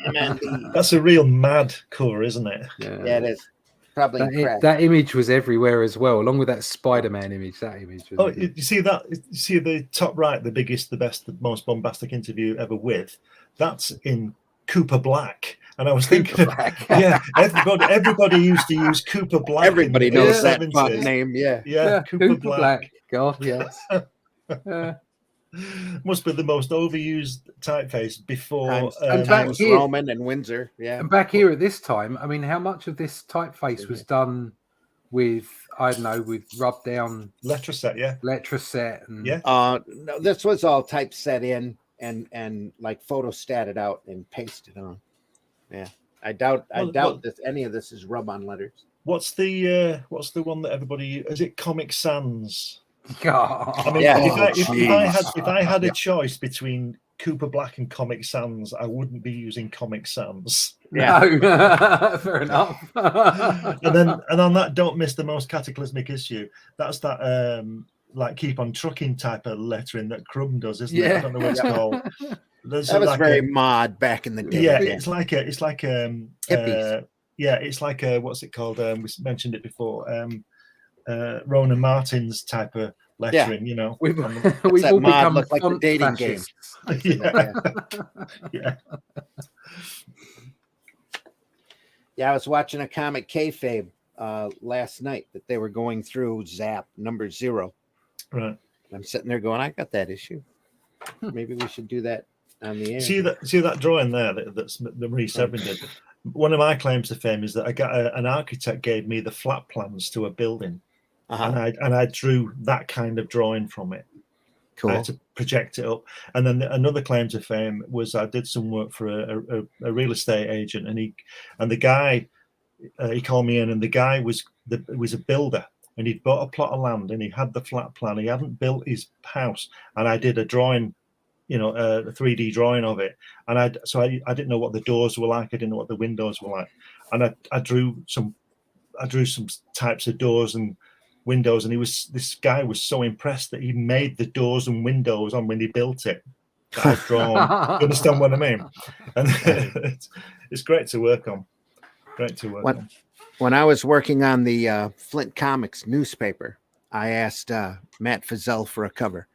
that's a real mad cover, isn't it? Yeah, it is. Probably that image was everywhere as well, along with that Spider-Man image. That image. Was Oh, you see that? You see the top right, the biggest, the best, the most bombastic interview ever with. That's in Cooper Black, and I was thinking, yeah, everybody used to use Cooper Black. Everybody knows that 70s. name. Yeah. Yeah, Cooper Black. God, yes. Must be the most overused typeface before Sometimes here- Roman and Windsor. Yeah. And back here at this time, I mean, how much of this typeface was done with, I don't know, with rub down Letraset, yeah. Letraset and Yeah. No, this was all typeset in and like photostatted out and pasted on. Yeah. I doubt that any of this is rub on letters. What's the one that everybody is it Comic Sans? God. I mean, Yeah. if I had a choice between Cooper Black and Comic Sans, I wouldn't be using Comic Sans. Yeah. No, fair enough. And on that, don't miss the most cataclysmic issue. That's that like keep on trucking type of lettering that Crumb does, isn't it? I don't know what it's called. That was very mod back in the day. Yeah, it's like Hippies. it's like a what's it called? We mentioned it before. Ronan Martin's type of lettering, you know. We've that all mod become looked like the font dating fascists. Yeah. Yeah. Yeah, I was watching a comic kayfabe last night that they were going through Zap number 0. Right. I'm sitting there going, I got that issue. Maybe we should do that on the air. See that drawing there that's the Marie Severin did. One of my claims to fame is that I got an architect gave me the flat plans to a building, and I drew that kind of drawing from it. Cool. I had to project it up. And then another claim to fame was I did some work for a real estate agent, and the guy he called me in, and the guy was a builder, and he'd bought a plot of land, and he had the flat plan. He hadn't built his house, and I did a drawing, you know, a 3D drawing of it, and I didn't know what the doors were like. I didn't know what the windows were like, and I drew some types of doors and windows, and this guy was so impressed that he made the doors and windows on when he built it. That I've drawn. You understand what I mean? And it's great to work on. Great to work on. When I was working on the Flint Comics newspaper, I asked Matt Fazell for a cover,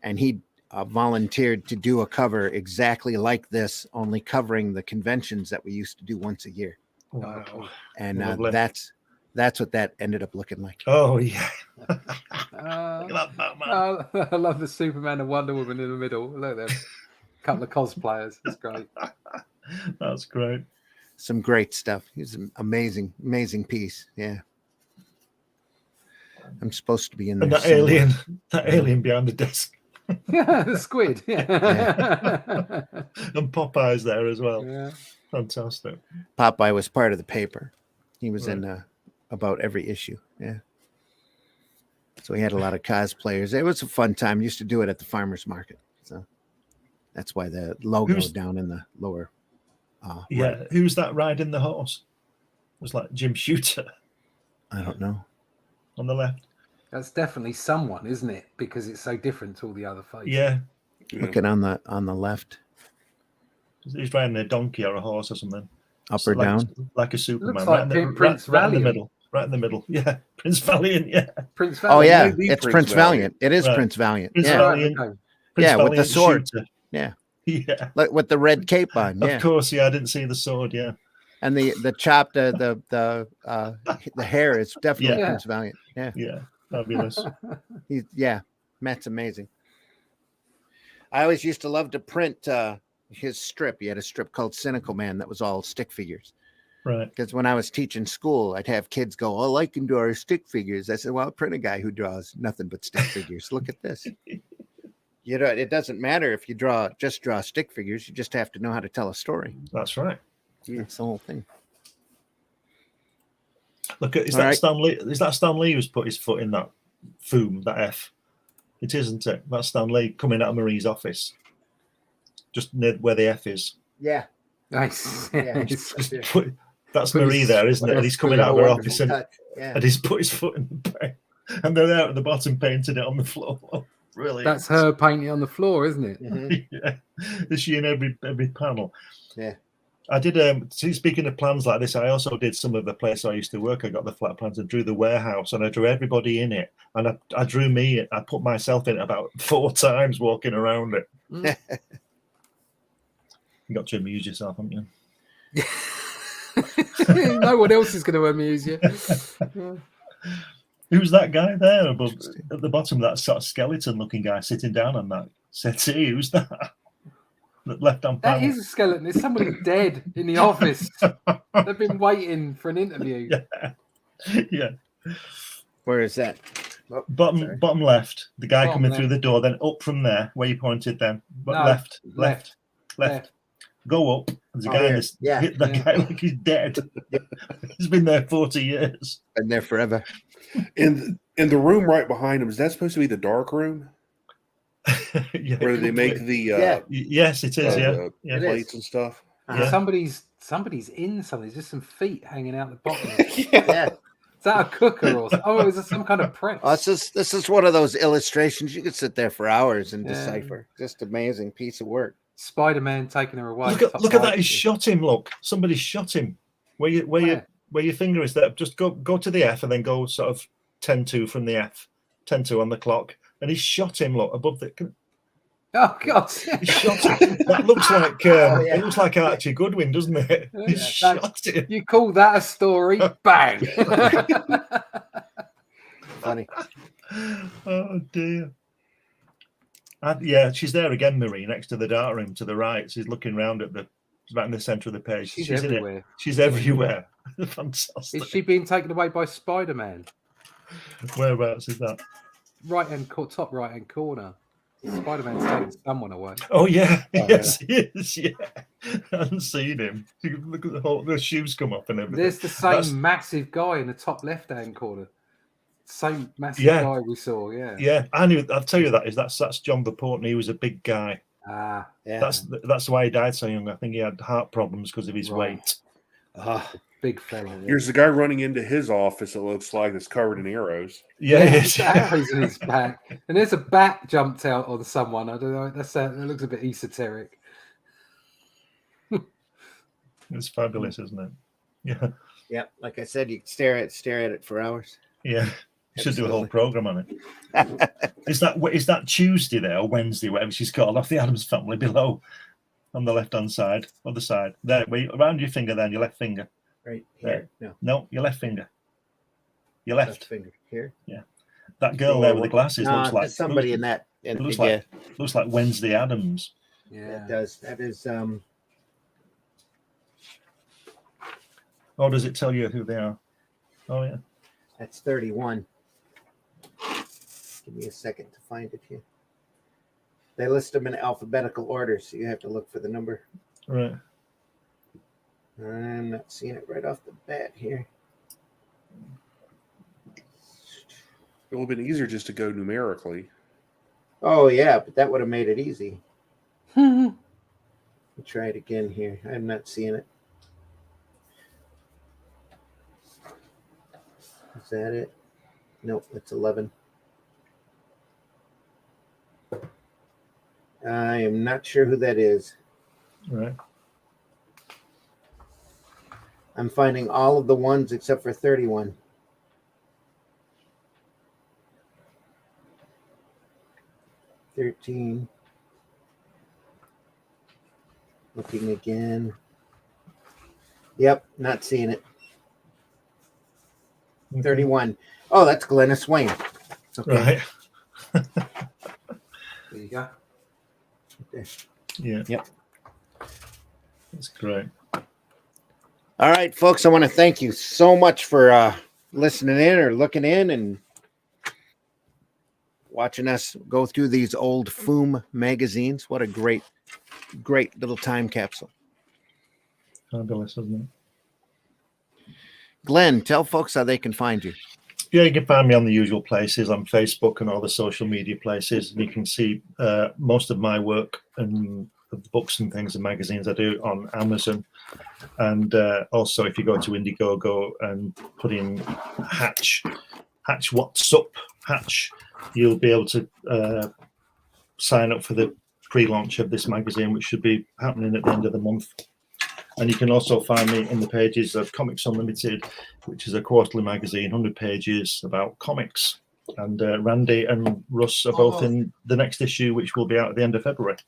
and he volunteered to do a cover exactly like this, only covering the conventions that we used to do once a year. Wow. And Lovely. that's what that ended up looking like. Oh yeah. Look Uh, at that Batman. I love the Superman and Wonder Woman in the middle. Look there, a couple of cosplayers. It's great. That's great. Some great stuff. He's an amazing piece. Yeah. I'm supposed to be in there. And that somewhere. alien behind the desk. Yeah, the squid. Yeah. And Popeye's there as well. Yeah. Fantastic. Popeye was part of the paper. He was Right. in about every issue. Yeah. So we had a lot of cosplayers. It was a fun time. Used to do it at the farmers market. So that's why the logo down in the lower. Yeah. Right. Who's that riding the horse? It was like Jim Shooter I don't know. on the left. That's definitely someone, isn't it? Because it's so different to all the other faces. Yeah. Looking on the left, He's riding a donkey or a horse or something. up So or down. Like a Superman. Looks like Prince right in the Valiant. middle. Right in the middle. Yeah. Prince Valiant. Yeah. Prince Oh Valiant. yeah, you know the it's Prince Prince Valiant. Valiant. It is Right. Prince Valiant. Prince Yeah, Valiant. Okay. Prince Yeah, with the Valiant sword. Shooter. Yeah. Yeah. like with the red cape on. Yeah, Of course. Yeah. I didn't see the sword. Yeah. and the chop, the hair is definitely Yeah. Prince Valiant. Yeah, Yeah. Fabulous. Matt's amazing. I always used to love to print his strip. He had a strip called Cynical Man that was all stick figures. Right. Because when I was teaching school, I'd have kids go, "Oh, I can draw stick figures." I said, "Well, print a guy who draws nothing but stick figures. Look at this." You know, it doesn't matter if you just draw stick figures. You just have to know how to tell a story. That's right. That's the whole thing. Look at is All that right. Stan Lee? Is that Stan Lee who's put his foot in that F.O.O.M, that F? It isn't it? That's Stan Lee coming out of Marie's office, just near where the F is. Yeah. Nice. Yeah. Just Yeah. that's Put Marie his- there, isn't it? And he's coming out of her office and Yeah. he's put his foot in the bed. And they're there at the bottom painting it on the floor. Really? That's her painting on the floor, isn't it? Mhm. Yeah. Is she in every panel? Yeah. I did. Speaking of plans like this, I also did some of the place I used to work. I got the flat plans and drew the warehouse, and I drew everybody in it. And I drew me. I put myself in it about 4 times walking around it. Mm. You got to amuse yourself, haven't you? No one else is going to amuse you. Yeah. Who's that guy there above at the bottom? That sort of skeleton-looking guy sitting down on that settee. Who's that? The left-hand That panel. is a skeleton. There's somebody dead in the office. They've been waiting for an interview. Yeah. Where is that? Oh, Bottom sorry. bottom left. The guy Bottom coming left. through the door. Then up from there, where you pointed. Then but No, left. Go up. There's a Oh, guy in here. this. Yeah. Hit that guy like he's dead. He's been there 40 years. Been there forever. In the room right behind him, is that supposed to be the dark room Yeah. where they make the Yeah. Yes, it is. Yeah. the Yeah. It plates is. and stuff? Yeah. Somebody's in something. There's just some feet hanging out the bottom. Yeah. Is that a cooker or something? Oh, is it some kind of press? Oh, this is one of those illustrations you could sit there for hours and Yeah. decipher. Just amazing piece of work. Spider-Man taking her away. Look at Top that! right. He shot him. Look, somebody shot him. Where your finger is there? Just go to the F and then go sort of 10-2 from the F. 10-2 on the clock, and he shot him. Look above the. Oh God! He shot him. That looks like yeah. it looks like Archie Goodwin, doesn't it? He Yeah, shot him. You call that a story? Bang! Funny. Oh dear. Yeah, she's there again, Marie, next to the dark room to the right. She's looking round at she's right in the centre of the page. She's in it. everywhere. She's everywhere. Fantastic. Is she being taken away by Spider-Man? Whereabouts is that? Top right-hand corner. Spider-Man's taking someone away. Oh yeah, Oh, yes, he is. Yeah, I haven't seen him. You can look at the shoes come up and everything. There's the same That's- massive guy in the top left-hand corner. Same massive Yeah. guy we saw. Yeah. Yeah, I knew. I'll tell you that's John the Portney. He was a big guy. Ah, Yeah. That's why he died so young. I think he had heart problems because of his Right. weight. Ah, big fella. Yeah. Here's the guy running into his office. It looks like it's covered in arrows. Yeah, There's yes. arrows in his back, and there's a bat jumped out on someone. I don't know. That looks a bit esoteric. It's fabulous, isn't it? Yeah, yeah. Like I said, you could stare at it for hours. yeah. You should do a whole program on it. Is that Tuesday there or Wednesday, whatever she's called, off the Addams Family below on the left-hand side, other side. There, around your finger then, your left finger. Right here. No. No, your left finger. Your left finger here. Yeah. That girl there with the glasses looks like somebody in that. It looks like Wednesday Addams. Yeah, it does. That is Oh, does it tell you who they are? Oh yeah. That's 31. Give me a second to find it here. They list them in alphabetical order, so you have to look for the number. Right. I'm not seeing it right off the bat here. It would have been easier just to go numerically. Oh yeah, but that would have made it easy. Let me try it again here. I'm not seeing it. Is that it? Nope, it's 11. I am not sure who that is. Right. I'm finding all of the ones except for 31. $13. Looking again. Yep, not seeing it. 31. Oh, that's Glenna Swain. Okay. Right. There you go. Yeah. Yep. That's great. All right, folks, I want to thank you so much for listening in or looking in and watching us go through these old F.O.O.M magazines. What a great little time capsule. Fabulous, isn't it? Glenn, tell folks how they can find you. Yeah, you can find me on the usual places, on Facebook and all the social media places. You can see most of my work and the books and things and magazines I do on Amazon. And also, if you go to Indiegogo and put in Hatch What's Up, Hatch, you'll be able to sign up for the pre-launch of this magazine, which should be happening at the end of the month. And you can also find me in the pages of Comics Unlimited, which is a quarterly magazine, 100 pages about comics. And Randy and Russ are both in the next issue, which will be out at the end of February.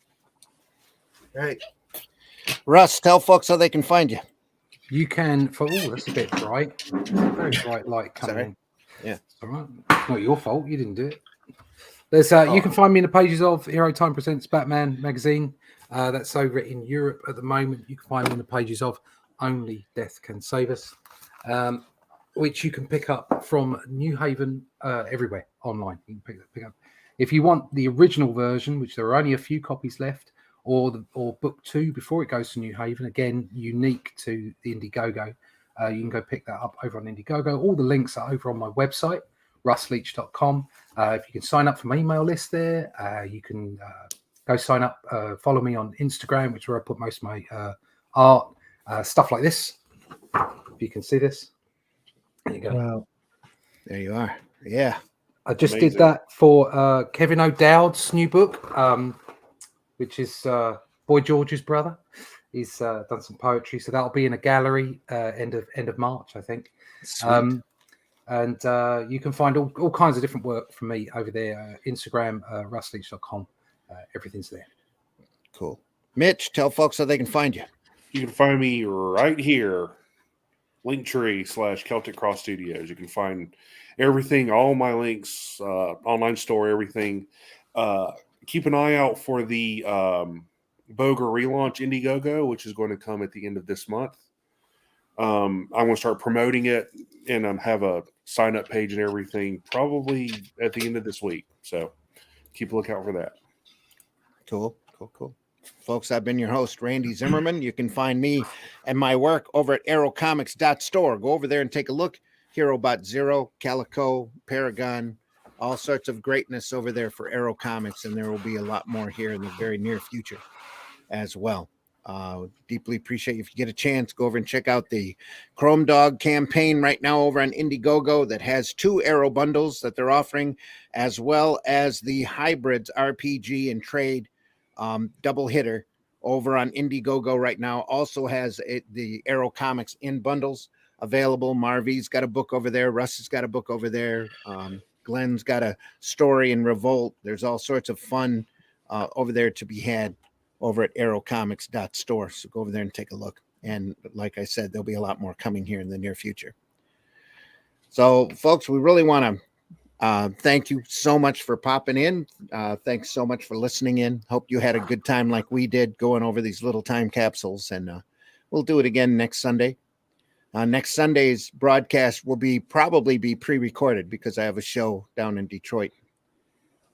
Right. Russ, tell folks how they can find you. You can that's a bit bright. Very bright light coming Sorry. in. Yeah. All right. Not your fault. You didn't do it. There's you can find me in the pages of Hero Time Presents Batman magazine. That's over in Europe at the moment. You can find me in the pages of Only Death Can Save Us, which you can pick up from New Haven everywhere online. You can pick up. If you want the original version, which there are only a few copies left, or book 2 before it goes to New Haven, again unique to the Indiegogo, you can go pick that up over on Indiegogo. All the links are over on my website, russleach.com. If you can sign up for my email list there, you can go sign up, follow me on Instagram, which is where I put most of my art, stuff like this. If you can see this. There you go. Wow. There you are. Yeah. I just Amazing. did that for Kevin O'Dowd's new book, which is Boy George's brother. He's done some poetry, so that'll be in a gallery end of March, I think. Sweet. And you can find all kinds of different work from me over there. Instagram, russleach.com. Everything's there. Cool. Mitch, tell folks how they can find you. You can find me right here, Linktree /Celtic Cross Studios. You can find everything, all my links, online store, everything. Keep an eye out for the Boger relaunch Indiegogo, which is going to come at the end of this month. I'm going to start promoting it and have a sign-up page and everything probably at the end of this week. So keep a lookout for that. Cool. Folks, I've been your host, Randy Zimmerman. You can find me and my work over at aerocomics.store. Go over there and take a look. HeroBot Zero, Calico, Paragon, all sorts of greatness over there for Aero Comics, and there will be a lot more here in the very near future as well. Deeply appreciate you. If you get a chance, go over and check out the Chrome Dog campaign right now over on Indiegogo that has 2 Aero bundles that they're offering, as well as the Hybrids RPG and Trade double hitter over on Indiegogo right now. Also has the Aero Comics in bundles available. Marvy's got a book over there. Russ has got a book over there. Glenn's got a story in Revolt. There's all sorts of fun over there to be had over at aerocomics.store. So go over there and take a look. And like I said, there'll be a lot more coming here in the near future. So, folks, we really want to thank you so much for popping in. Thanks so much for listening in. Hope you had a good time like we did going over these little time capsules. And we'll do it again next Sunday. Next Sunday's broadcast will probably be pre-recorded because I have a show down in Detroit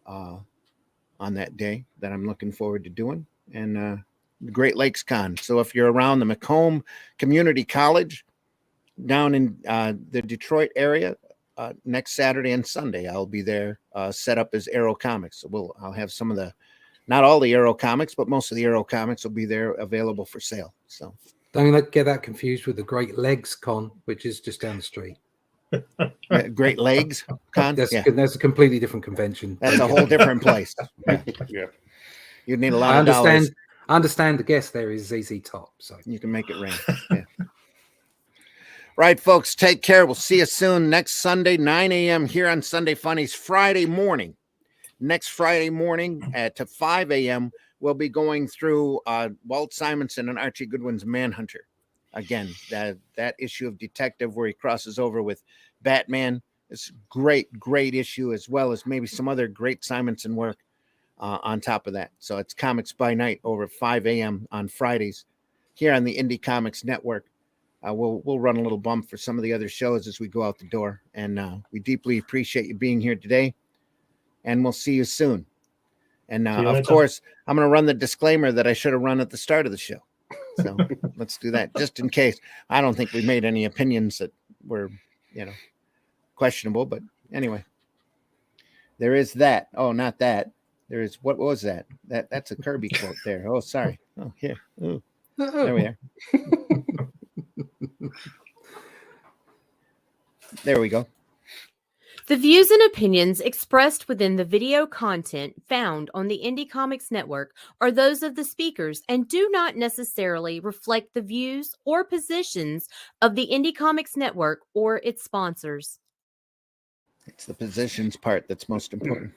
on that day that I'm looking forward to doing. And the Great Lakes Con. So if you're around the Macomb Community College down in the Detroit area, next Saturday and Sunday, I'll be there set up as Aero Comics. So I'll have some of not all the Aero Comics, but most of the Aero Comics will be there available for sale. So don't get that confused with the Great Legs Con, which is just down the street. Great Legs Con? That's a completely different convention. That's a whole different place. Yeah. You'd need a lot of dollars. I understand the guest there is ZZ Top, so you can make it rain. Yeah. Right, folks, take care. We'll see you soon next Sunday, 9 a.m. here on Sunday Funnies. Friday morning, next Friday morning at 5 a.m., we'll be going through Walt Simonson and Archie Goodwin's Manhunter. Again, that issue of Detective where he crosses over with Batman. It's great issue, as well as maybe some other great Simonson work on top of that. So it's Comics by Night over at 5 a.m. on Fridays here on the Indie Comics Network. We'll run a little bump for some of the other shows as we go out the door. And we deeply appreciate you being here today. And we'll see you soon. And of course, I'm going to run the disclaimer that I should have run at the start of the show. So let's do that just in case. I don't think we made any opinions that were, questionable. But anyway, there is that. Oh, not that. There is, what was that? That's a Kirby quote there. Oh, sorry. Oh, here. Ooh. There we are. There we go. The views and opinions expressed within the video content found on the Indie Comics Network are those of the speakers and do not necessarily reflect the views or positions of the Indie Comics Network or its sponsors. It's the positions part that's most important.